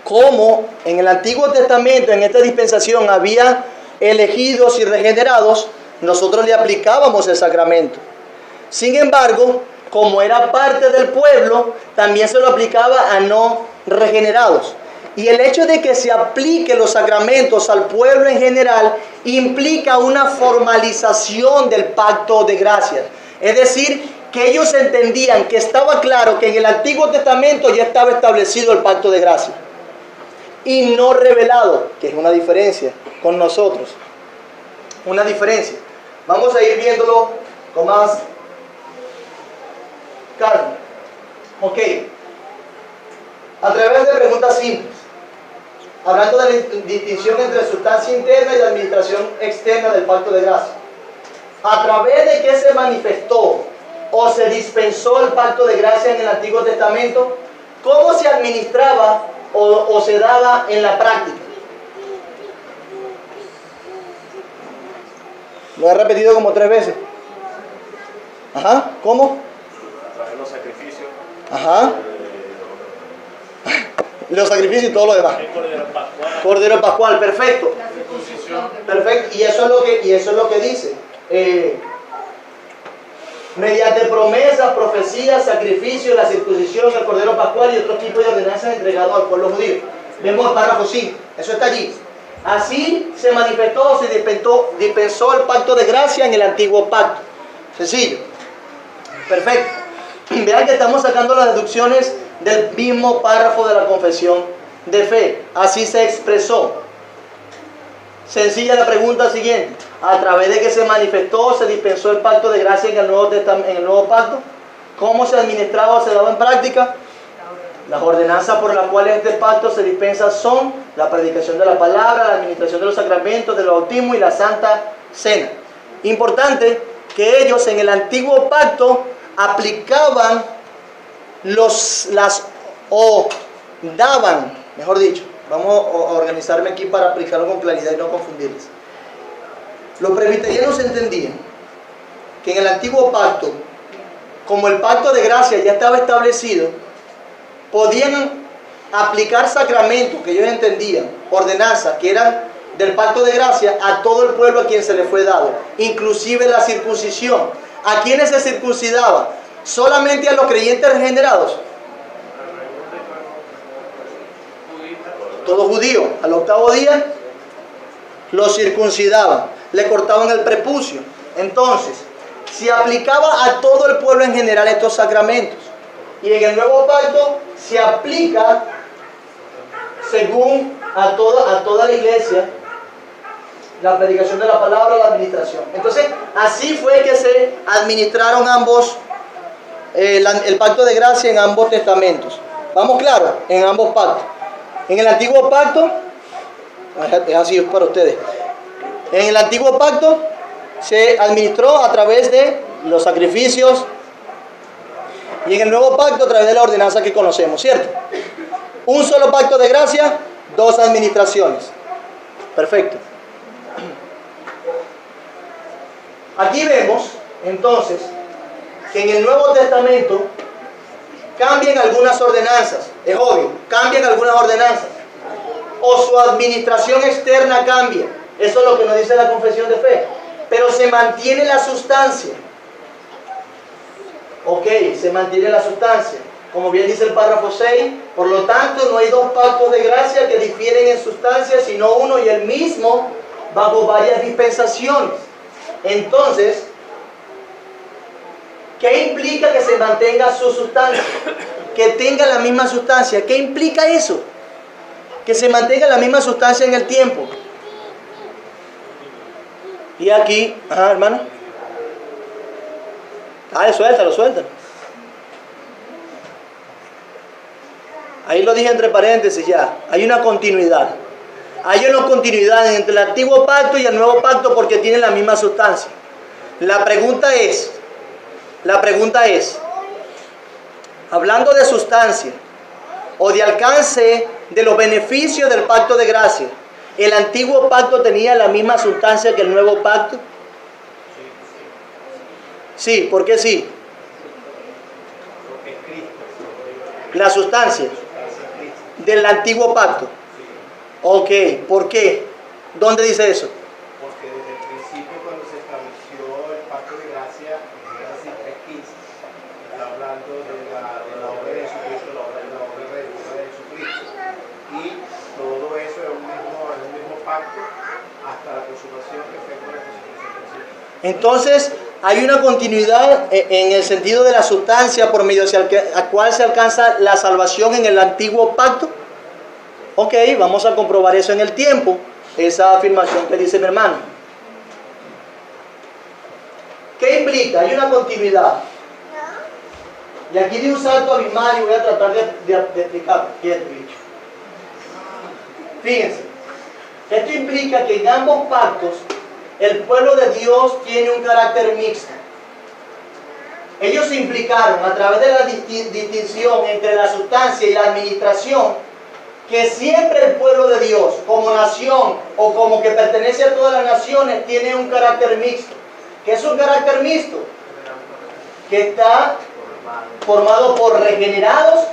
como en el Antiguo Testamento, en esta dispensación, había elegidos y regenerados, nosotros le aplicábamos el sacramento. Sin embargo, como era parte del pueblo, también se lo aplicaba a no regenerados. Y el hecho de que se aplique los sacramentos al pueblo en general implica una formalización del pacto de gracia. Es decir, que ellos entendían que estaba claro que en el Antiguo Testamento ya estaba establecido el pacto de gracia y no revelado, que es una diferencia con nosotros. Una diferencia. Vamos a ir viéndolo con más calma. Ok. A través de preguntas simples. Hablando de la distinción entre sustancia interna y la administración externa del pacto de gracia. ¿A través de qué se manifestó o se dispensó el pacto de gracia en el Antiguo Testamento? ¿Cómo se administraba o se daba en la práctica? Lo he repetido como 3 veces. Ajá, ¿cómo? A través de los sacrificios. Ajá. Los sacrificios y todo lo demás. El Cordero Pascual. Cordero Pascual, perfecto. La circuncisión. Perfecto, y eso es lo que dice. Mediante promesas, profecías, sacrificios, la circuncisión, el Cordero Pascual y otros tipos de ordenanzas entregados al pueblo judío. Vemos el párrafo 5, eso está allí. Así se manifestó, se dispensó el pacto de gracia en el antiguo pacto. Sencillo. Perfecto. Vean que estamos sacando las deducciones del mismo párrafo de la confesión de fe. Así se expresó. Sencilla la pregunta siguiente. A través de que se manifestó, se dispensó el pacto de gracia en el nuevo pacto. ¿Cómo se administraba o se daba en práctica? Las ordenanzas por las cuales este pacto se dispensa son la predicación de la palabra, la administración de los sacramentos, del bautismo y la Santa Cena. Importante que ellos en el antiguo pacto aplicaban daban, mejor dicho, vamos a organizarme aquí para aplicarlo con claridad y no confundirles. Los presbiterianos entendían que en el antiguo pacto, como el pacto de gracia ya estaba establecido, podían aplicar sacramentos que ellos entendían, ordenanzas que eran del pacto de gracia a todo el pueblo a quien se le fue dado, inclusive la circuncisión. ¿A quiénes se circuncidaba? ¿Solamente a los creyentes regenerados? Todos judíos. Al 8º día los circuncidaban, le cortaban el prepucio. Entonces, se aplicaba a todo el pueblo en general estos sacramentos. Y en el nuevo pacto se aplica según a toda la iglesia la predicación de la palabra, la administración. Entonces, así fue que se administraron el pacto de gracia en ambos testamentos. ¿Vamos claro? En ambos pactos. En el antiguo pacto, es así para ustedes. En el antiguo pacto se administró a través de los sacrificios y en el nuevo pacto a través de la ordenanza que conocemos, ¿cierto? Un solo pacto de gracia, 2 administraciones. Perfecto. Aquí vemos, entonces, que en el Nuevo Testamento cambian algunas ordenanzas. Es obvio, cambian algunas ordenanzas. O su administración externa cambia. Eso es lo que nos dice la confesión de fe. Pero se mantiene la sustancia. Ok, se mantiene la sustancia. Como bien dice el párrafo 6, por lo tanto no hay 2 pactos de gracia que difieren en sustancia, sino uno y el mismo bajo varias dispensaciones. Entonces, ¿qué implica que se mantenga su sustancia? Que tenga la misma sustancia. ¿Qué implica eso? Que se mantenga la misma sustancia en el tiempo. Y aquí, hermano. Suéltalo. Ahí lo dije entre paréntesis ya. Hay una continuidad. Hay una continuidad entre el antiguo pacto y el nuevo pacto porque tienen la misma sustancia. La pregunta es, hablando de sustancia o de alcance de los beneficios del pacto de gracia, ¿el antiguo pacto tenía la misma sustancia que el nuevo pacto? Sí, ¿por qué sí? Porque Cristo. La sustancia del antiguo pacto. Ok, ¿por qué? ¿Dónde dice eso? Porque desde el principio, cuando se estableció el pacto de gracia, Génesis 3:15, está hablando de la obra de Jesucristo, la obra redentora de Jesucristo. Y Entonces, hay una continuidad en el sentido de la sustancia por medio de la cual se alcanza la salvación en el antiguo pacto. Ok, vamos a comprobar eso en el tiempo, esa afirmación que dice mi hermano. ¿Qué implica? Hay una continuidad. Y aquí di un salto abismal y voy a tratar de explicar. Quieto, bicho. Fíjense, esto implica que en ambos pactos el pueblo de Dios tiene un carácter mixto. Ellos se implicaron a través de la distinción entre la sustancia y la administración, que siempre el pueblo de Dios, como nación o como que pertenece a todas las naciones, tiene un carácter mixto. ¿Qué es un carácter mixto? Que está formado por regenerados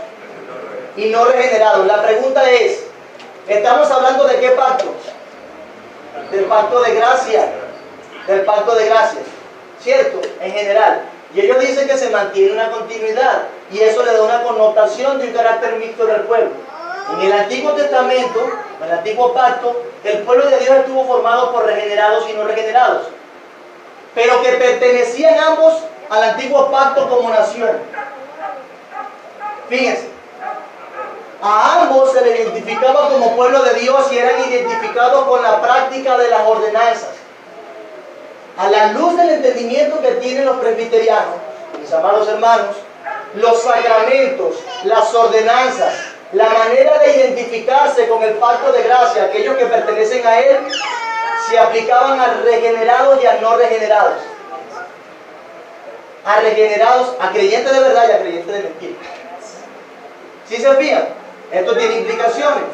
y no regenerados. La pregunta es, ¿estamos hablando de qué pacto? Del pacto de gracia. Del pacto de gracia. ¿Cierto? En general. Y ellos dicen que se mantiene una continuidad. Y eso le da una connotación de un carácter mixto del pueblo. En el Antiguo Testamento, en el Antiguo Pacto, el pueblo de Dios estuvo formado por regenerados y no regenerados. Pero que pertenecían ambos al Antiguo Pacto como nación. Fíjense. A ambos se les identificaba como pueblo de Dios y eran identificados con la práctica de las ordenanzas. A la luz del entendimiento que tienen los presbiterianos, mis amados hermanos, los sacramentos, las ordenanzas, la manera de identificarse con el pacto de gracia, aquellos que pertenecen a él, se aplicaban a regenerados y a no regenerados. A regenerados, a creyentes de verdad y a creyentes de mentira. ¿Sí se fijan? Esto tiene implicaciones.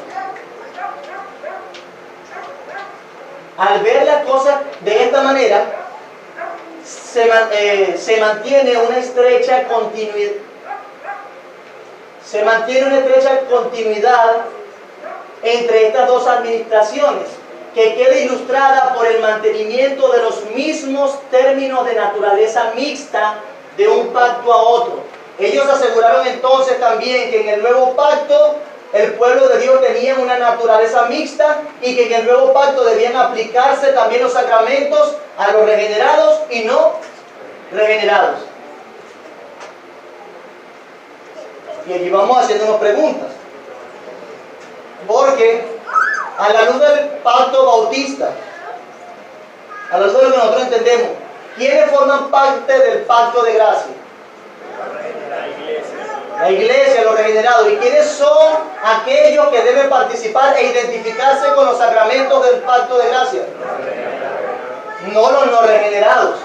Al ver las cosas de esta manera, se mantiene una estrecha continuidad. Se mantiene una estrecha continuidad entre estas dos administraciones, que queda ilustrada por el mantenimiento de los mismos términos de naturaleza mixta de un pacto a otro. Ellos aseguraron entonces también que en el nuevo pacto el pueblo de Dios tenía una naturaleza mixta y que en el nuevo pacto debían aplicarse también los sacramentos a los regenerados y no regenerados. Y allí vamos haciéndonos preguntas. Porque a la luz del pacto bautista, a la luz de lo que nosotros entendemos, ¿quiénes forman parte del pacto de gracia? La iglesia, los regenerados. ¿Y quiénes son aquellos que deben participar e identificarse con los sacramentos del pacto de gracia? No los no regenerados.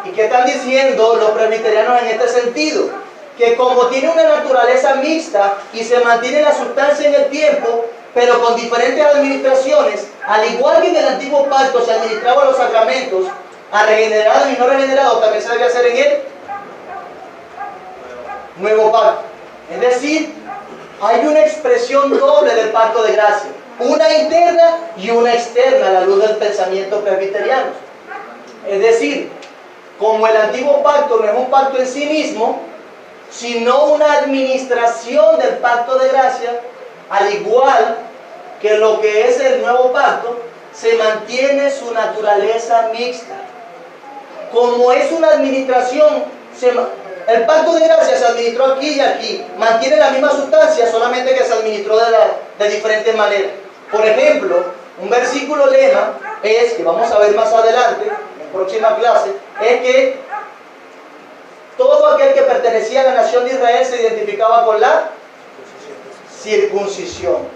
¿Y qué están diciendo los presbiterianos en este sentido? Que como tiene una naturaleza mixta y se mantiene la sustancia en el tiempo, pero con diferentes administraciones, al igual que en el antiguo pacto se administraban los sacramentos a regenerados y no regenerados, también se debe hacer en el nuevo pacto. Es decir, hay una expresión doble del pacto de gracia, una interna y una externa a la luz del pensamiento presbiteriano. Es decir, como el antiguo pacto no es un pacto en sí mismo, sino una administración del pacto de gracia, al igual que lo que es el nuevo pacto, se mantiene su naturaleza mixta. Como es una administración, el pacto de gracia se administró aquí y aquí, mantiene la misma sustancia, solamente que se administró de diferentes maneras. Por ejemplo, un versículo lema es, que vamos a ver más adelante, en próxima clase, es que todo aquel que pertenecía a la nación de Israel se identificaba con la circuncisión.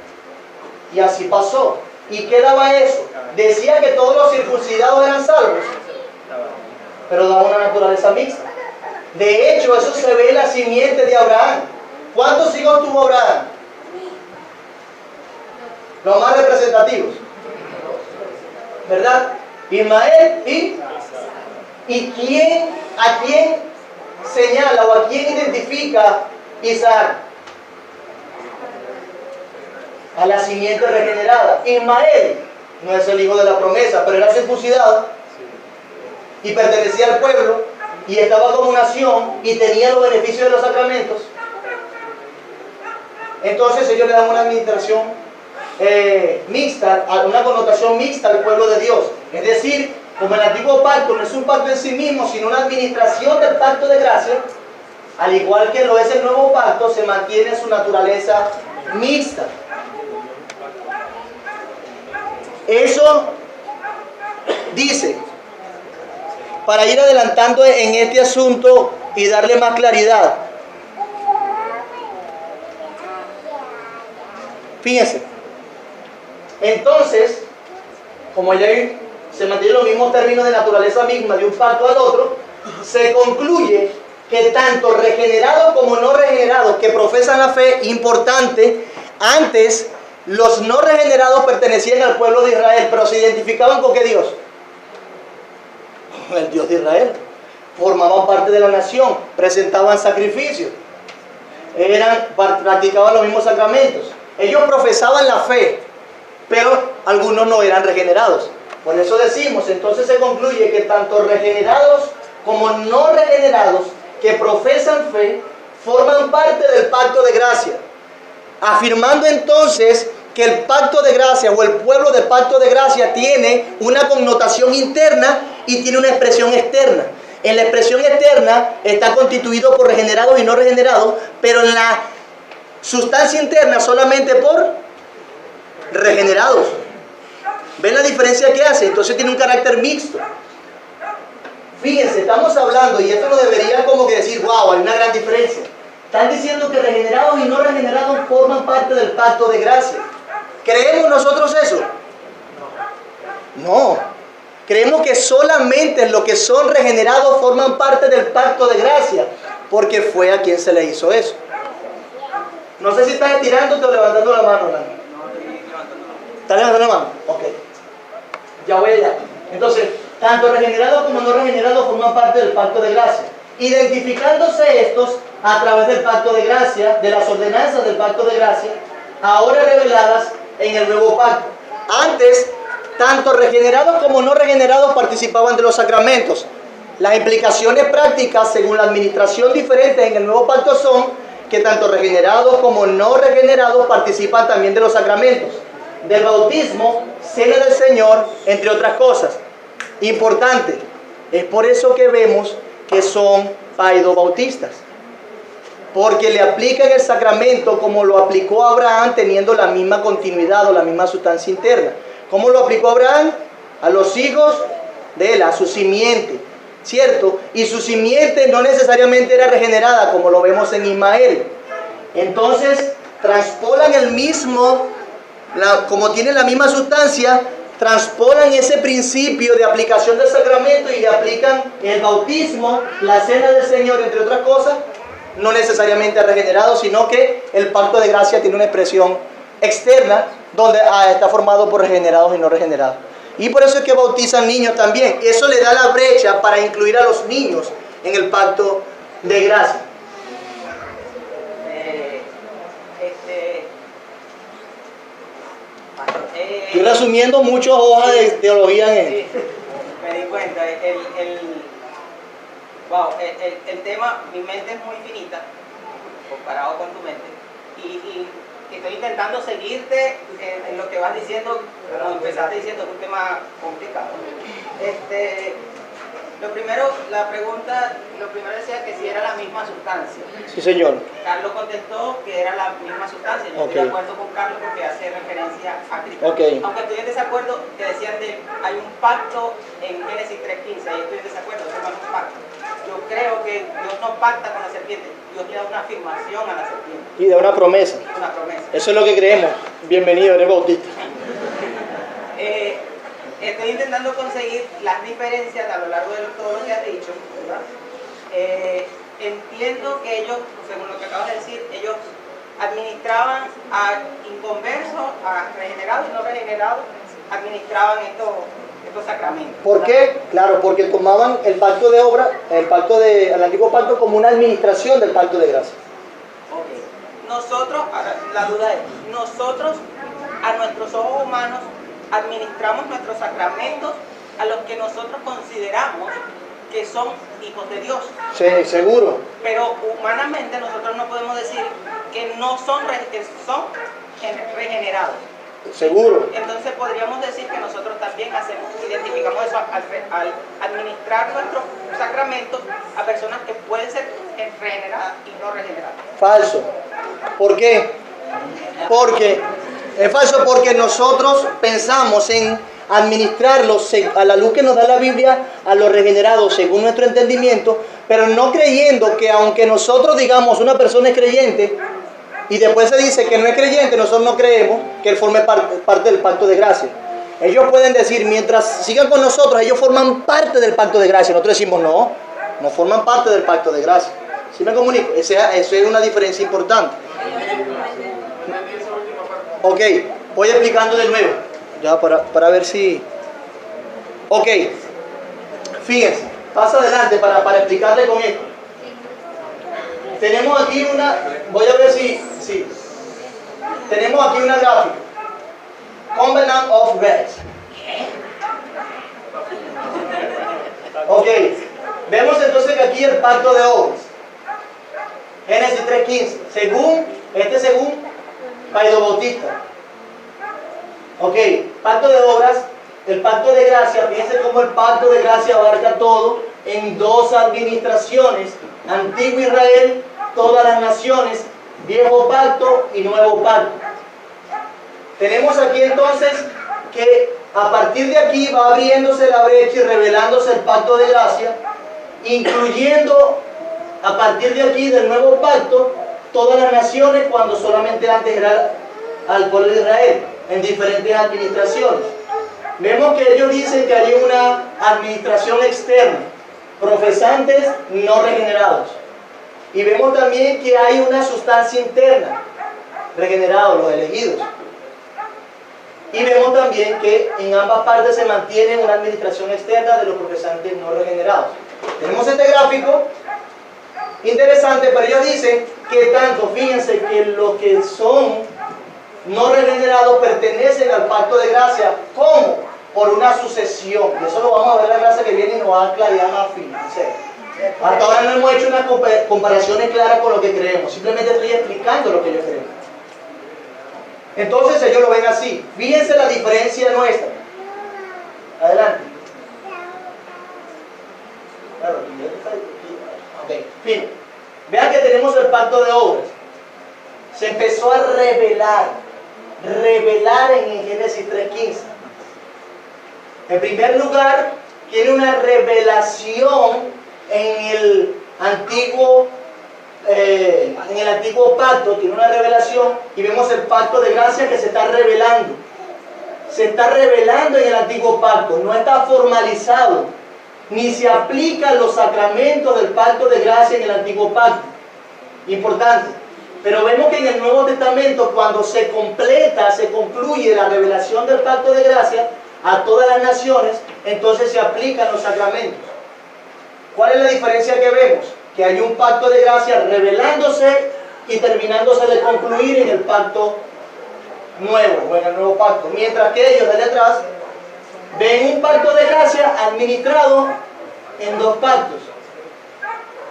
Y así pasó. ¿Y qué daba eso? Decía que todos los circuncidados eran salvos, pero daba una naturaleza mixta. De hecho, eso se ve en la simiente de Abraham. ¿Cuántos hijos tuvo Abraham? Los más representativos, ¿verdad? Ismael y ¿a quién señala o a quién identifica Isaac? A la simiente regenerada. Ismael no es el hijo de la promesa, pero era circuncidado y pertenecía al pueblo y estaba como nación y tenía los beneficios de los sacramentos. Entonces ellos le dan una administración mixta, una connotación mixta al pueblo de Dios. Es decir, como el antiguo pacto no es un pacto en sí mismo, sino una administración del pacto de gracia, al igual que lo es el nuevo pacto, se mantiene su naturaleza mixta. Eso dice, para ir adelantando en este asunto y darle más claridad. Fíjense, entonces, como ya se mantienen los mismos términos de naturaleza misma de un pacto al otro, se concluye que tanto regenerados como no regenerados que profesan la fe, importante, antes los no regenerados pertenecían al pueblo de Israel, pero se identificaban con ¿qué Dios? El Dios de Israel. Formaban parte de la nación, presentaban sacrificios, practicaban los mismos sacramentos. Ellos profesaban la fe, pero algunos no eran regenerados. Por eso decimos, entonces se concluye que tanto regenerados como no regenerados que profesan fe forman parte del pacto de gracia, afirmando entonces que el pacto de gracia o el pueblo del pacto de gracia tiene una connotación interna y tiene una expresión externa. En la expresión externa está constituido por regenerados y no regenerados, pero en la sustancia interna solamente por regenerados. ¿Ven la diferencia que hace? Entonces tiene un carácter mixto. Fíjense, estamos hablando, y esto nos debería como que decir, wow, hay una gran diferencia. Están diciendo que regenerados y no regenerados forman parte del pacto de gracia. ¿Creemos nosotros eso? No. Creemos que solamente los que son regenerados forman parte del pacto de gracia, porque fue a quien se le hizo eso. No sé si estás estirándote o levantando la mano, Orlando. ¿Estás levantando la mano? Ok. Ya voy allá. Entonces, tanto regenerados como no regenerados forman parte del pacto de gracia. Identificándose estos a través del pacto de gracia, de las ordenanzas del pacto de gracia, ahora reveladas en el nuevo pacto. Antes, tanto regenerados como no regenerados participaban de los sacramentos. Las implicaciones prácticas, según la administración diferente en el nuevo pacto, son que tanto regenerados como no regenerados participan también de los sacramentos, del bautismo, cena del Señor, entre otras cosas. Importante, es por eso que vemos que son paidobautistas, porque le aplican el sacramento como lo aplicó Abraham, teniendo la misma continuidad o la misma sustancia interna. ¿Cómo lo aplicó Abraham? A los hijos de él, a su simiente, ¿cierto? Y su simiente no necesariamente era regenerada, como lo vemos en Ismael. Entonces, transpolan el mismo, como tienen la misma sustancia, transpolan ese principio de aplicación del sacramento y le aplican el bautismo, la cena del Señor, entre otras cosas, no necesariamente regenerado, sino que el pacto de gracia tiene una expresión externa donde está formado por regenerados y no regenerados. Y por eso es que bautizan niños también. Eso le da la brecha para incluir a los niños en el pacto de gracia. Estoy resumiendo muchas hojas de teología en sí, me di cuenta. El tema, mi mente es muy finita comparado con tu mente. Y estoy intentando seguirte en lo que vas diciendo, como empezaste diciendo, es un tema complicado. Lo primero decía que si era la misma sustancia. Sí, señor. Carlos contestó que era la misma sustancia. Yo estoy de acuerdo con Carlos porque hace referencia a Cristo. Aunque estoy en desacuerdo, que decían hay un pacto en Génesis 3:15, ahí estoy en desacuerdo, eso no es un pacto. Yo creo que Dios no pacta con la serpiente, Dios le da una afirmación a la serpiente. Y da una promesa. Una promesa. Eso es lo que creemos. Bienvenido, eres bautista. Estoy intentando conseguir las diferencias a lo largo de todo lo que has dicho, ¿verdad? Entiendo que ellos, según lo que acabas de decir, ellos administraban a inconversos, a regenerados y no regenerados, administraban estos sacramentos. ¿Por qué? Claro, porque tomaban el pacto de obra, el antiguo pacto, como una administración del pacto de gracia. Ok. Nosotros, ahora la duda es, nosotros a nuestros ojos humanos administramos nuestros sacramentos a los que nosotros consideramos que son hijos de Dios. Sí, seguro. Pero humanamente nosotros no podemos decir que no son, que son regenerados. Seguro. Entonces podríamos decir que nosotros también identificamos eso al administrar nuestros sacramentos a personas que pueden ser regeneradas y no regeneradas. Falso. ¿Por qué? Porque es falso porque nosotros pensamos en administrarlos a la luz que nos da la Biblia a los regenerados según nuestro entendimiento, pero no creyendo que aunque nosotros digamos una persona es creyente y después se dice que no es creyente, nosotros no creemos que él forme parte del pacto de gracia. Ellos pueden decir, mientras sigan con nosotros, ellos forman parte del pacto de gracia. Nosotros decimos, no forman parte del pacto de gracia. ¿Sí me comunico? Esa es una diferencia importante. Ok, voy explicando de nuevo, ya para ver si... Ok, fíjense, pasa adelante para explicarle con esto. Tenemos aquí voy a ver si... Tenemos aquí una gráfica. Covenant of Grace. Ok, vemos entonces que aquí el pacto de obras. Génesis 3:15. Según Paido Bautista. Ok, pacto de obras, el pacto de gracia, fíjense cómo el pacto de gracia abarca todo en dos administraciones, Antiguo Israel, todas las naciones, Viejo Pacto y Nuevo Pacto. Tenemos aquí entonces que a partir de aquí va abriéndose la brecha y revelándose el pacto de gracia, incluyendo a partir de aquí del Nuevo Pacto todas las naciones cuando solamente antes era al pueblo de Israel en diferentes administraciones. Vemos que ellos dicen que hay una administración externa, profesantes no regenerados. Y vemos también que hay una sustancia interna, regenerados, los elegidos. Y vemos también que en ambas partes se mantiene una administración externa de los profesantes no regenerados. Tenemos este gráfico interesante, pero ellos dicen que tanto, fíjense que los que son no regenerados pertenecen al pacto de gracia, ¿cómo? Por una sucesión. Y eso lo vamos a ver la clase que viene y nos va a aclarar más fin. Hasta ahora no hemos hecho unas comparaciones claras con lo que creemos, simplemente estoy explicando lo que yo creo. Entonces ellos lo ven así. Fíjense la diferencia nuestra. Adelante. Ok, fin. Vean que tenemos el pacto de obras. Se empezó a revelar en Génesis 3:15. En primer lugar, tiene una revelación en el antiguo pacto, tiene una revelación, y vemos el pacto de gracia que se está revelando. Se está revelando en el antiguo pacto, no está formalizado, ni se aplican los sacramentos del pacto de gracia en el antiguo pacto. Importante. Pero vemos que en el Nuevo Testamento, cuando se concluye la revelación del pacto de gracia a todas las naciones, entonces se aplican los sacramentos. ¿Cuál es la diferencia que vemos? Que hay un pacto de gracia revelándose y terminándose de concluir en el pacto nuevo, o en el nuevo pacto. Mientras que ellos, de atrás, ven un pacto de gracia administrado en dos pactos,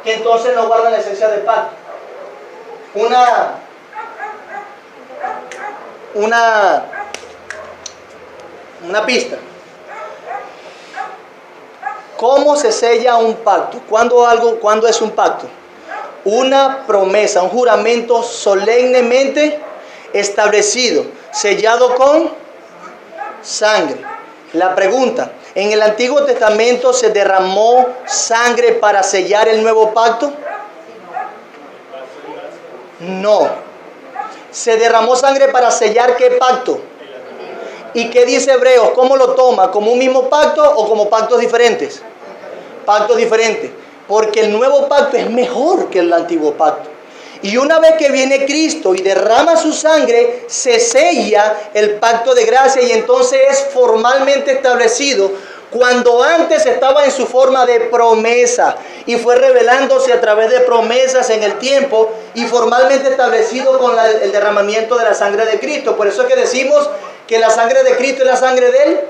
que entonces no guardan la esencia del pacto. Una pista. ¿Cómo se sella un pacto? ¿Cuándo es un pacto? Una promesa, un juramento solemnemente establecido, sellado con sangre. La pregunta, ¿en el Antiguo Testamento se derramó sangre para sellar el nuevo pacto? No. ¿Se derramó sangre para sellar qué pacto? ¿Y qué dice Hebreos? ¿Cómo lo toma? ¿Como un mismo pacto o como pactos diferentes? Pactos diferentes. Porque el nuevo pacto es mejor que el antiguo pacto. Y una vez que viene Cristo y derrama su sangre, se sella el pacto de gracia y entonces es formalmente establecido. Cuando antes estaba en su forma de promesa y fue revelándose a través de promesas en el tiempo y formalmente establecido con el derramamiento de la sangre de Cristo. Por eso es que decimos que la sangre de Cristo es la sangre de Él.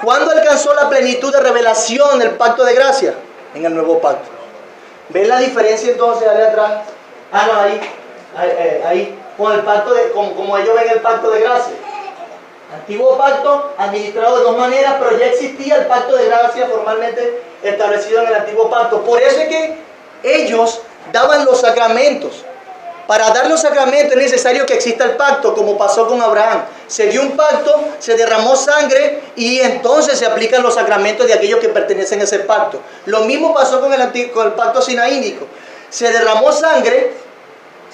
¿Cuándo alcanzó la plenitud de revelación el pacto de gracia? En el nuevo pacto. ¿Ven la diferencia entonces allá atrás? Ah, no, ahí. con el pacto como ellos ven el pacto de gracia. Antiguo pacto administrado de dos maneras, pero ya existía el pacto de gracia formalmente establecido en el antiguo pacto. Por eso es que ellos daban los sacramentos. Para dar los sacramentos es necesario que exista el pacto, como pasó con Abraham. Se dio un pacto, se derramó sangre y entonces se aplican los sacramentos de aquellos que pertenecen a ese pacto. Lo mismo pasó con el pacto sinaínico. Se derramó sangre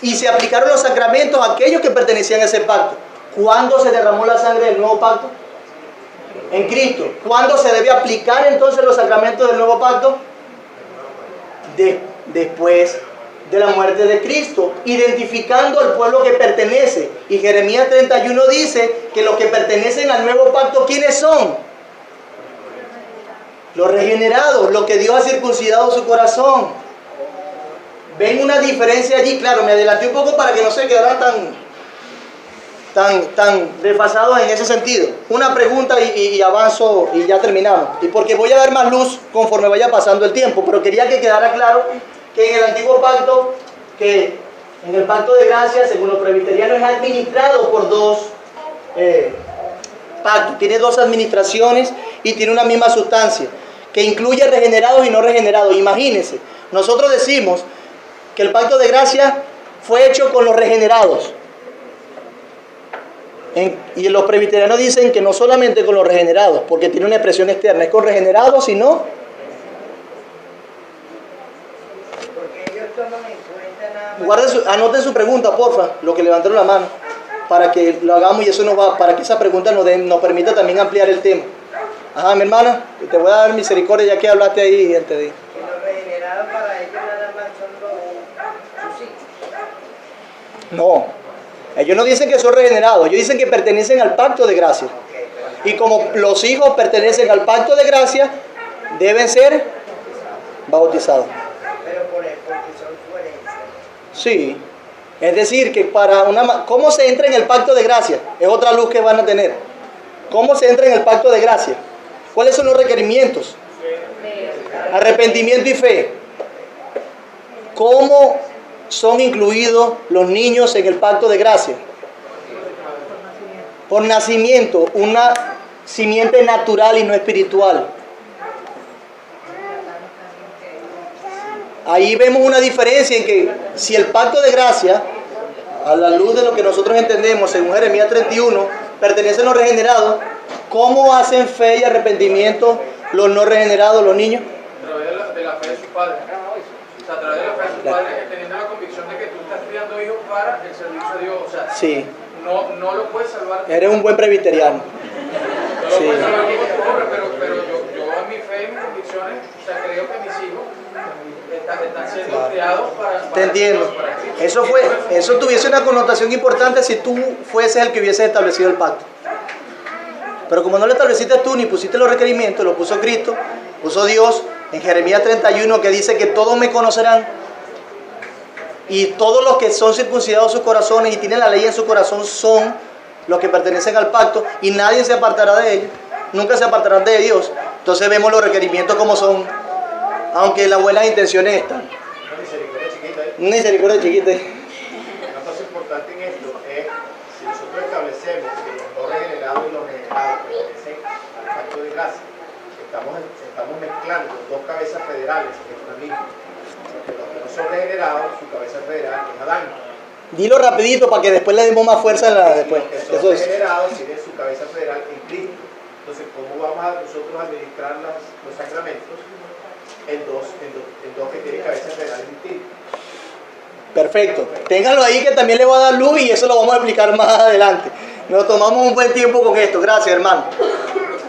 y se aplicaron los sacramentos a aquellos que pertenecían a ese pacto. ¿Cuándo se derramó la sangre del nuevo pacto? En Cristo. ¿Cuándo se debe aplicar entonces los sacramentos del nuevo pacto? Después de la muerte de Cristo, identificando al pueblo que pertenece. Y Jeremías 31 dice que los que pertenecen al nuevo pacto, ¿quiénes son? Los regenerados, los que Dios ha circuncidado su corazón. ¿Ven una diferencia allí? Claro, me adelanté un poco para que no se quedaran tan desfasados en ese sentido. Una pregunta y avanzo y ya terminamos. Y porque voy a dar más luz conforme vaya pasando el tiempo, pero quería que quedara claro que en el antiguo pacto, que en el pacto de gracia, según los presbiterianos, es administrado por dos pactos. Tiene dos administraciones y tiene una misma sustancia, que incluye regenerados y no regenerados. Imagínense, nosotros decimos que el pacto de gracia fue hecho con los regenerados. Y los presbiterianos dicen que no solamente con los regenerados, porque tiene una expresión externa, es con regenerados, sino anoten su pregunta, porfa, lo que levantaron la mano, para que lo hagamos y eso para que esa pregunta nos permita también ampliar el tema. Ajá, mi hermana, te voy a dar misericordia ya que hablaste ahí, gente. Que los regenerados para ellos nada más son sus hijos. No, ellos no dicen que son regenerados, ellos dicen que pertenecen al pacto de gracia. Y como los hijos pertenecen al pacto de gracia, deben ser bautizados. Sí, es decir, que ¿cómo se entra en el pacto de gracia? Es otra luz que van a tener. ¿Cómo se entra en el pacto de gracia? ¿Cuáles son los requerimientos? Arrepentimiento y fe. ¿Cómo son incluidos los niños en el pacto de gracia? Por nacimiento, una simiente natural y no espiritual. Ahí vemos una diferencia en que si el pacto de gracia, a la luz de lo que nosotros entendemos, según Jeremías 31, pertenecen los regenerados, ¿cómo hacen fe y arrepentimiento los no regenerados, los niños? A través de la fe de sus padres. O sea, a través de la fe de sus padres, teniendo la convicción de que tú estás criando hijos para el servicio a Dios. O sea, sí. No lo puedes salvar. Eres un buen presbiteriano. No lo puedes salvar con tu obra, pero yo en mi fe y mis convicciones, o sea, creo que mis hijos están siendo criados para te entiendo. Eso tuviese una connotación importante si tú fueses el que hubiese establecido el pacto. Pero como no lo estableciste tú ni pusiste los requerimientos, lo puso Cristo, puso Dios en Jeremías 31, que dice que todos me conocerán y todos los que son circuncidados sus corazones y tienen la ley en su corazón son los que pertenecen al pacto y nadie se apartará de ellos, nunca se apartarán de Dios. Entonces vemos los requerimientos como son, aunque las buenas intenciones están. Una misericordia chiquita. Una misericordia chiquita. Una cosa importante en esto es, si nosotros establecemos que los no regenerados y los regenerados pertenecen al pacto de gracia, estamos mezclando dos cabezas federales en una misma. Porque los que no son regenerados, su cabeza federal es Adán. Dilo rapidito para que después le demos más fuerza después. Los que son regenerados tienen su cabeza federal en Cristo. Entonces, ¿cómo vamos a nosotros administrar los sacramentos en dos que tienen cabezas federales distintas? Perfecto. Ténganlo ahí que también le va a dar luz y eso lo vamos a explicar más adelante. Nos tomamos un buen tiempo con esto. Gracias, hermano.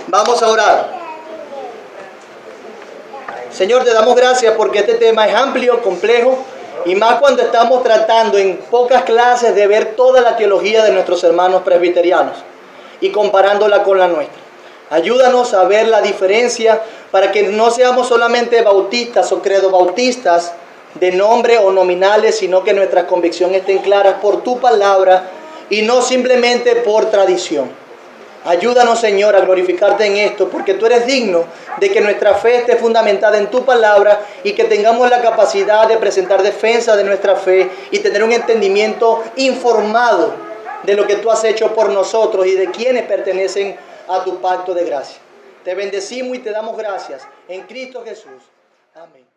Vamos a orar. Señor, te damos gracias porque este tema es amplio, complejo y más cuando estamos tratando en pocas clases de ver toda la teología de nuestros hermanos presbiterianos y comparándola con la nuestra. Ayúdanos a ver la diferencia para que no seamos solamente bautistas o credobautistas de nombre o nominales, sino que nuestras convicciones estén claras por tu palabra y no simplemente por tradición. Ayúdanos, Señor, a glorificarte en esto, porque tú eres digno de que nuestra fe esté fundamentada en tu palabra y que tengamos la capacidad de presentar defensa de nuestra fe y tener un entendimiento informado de lo que tú has hecho por nosotros y de quienes pertenecen a tu pacto de gracia. Te bendecimos y te damos gracias en Cristo Jesús. Amén.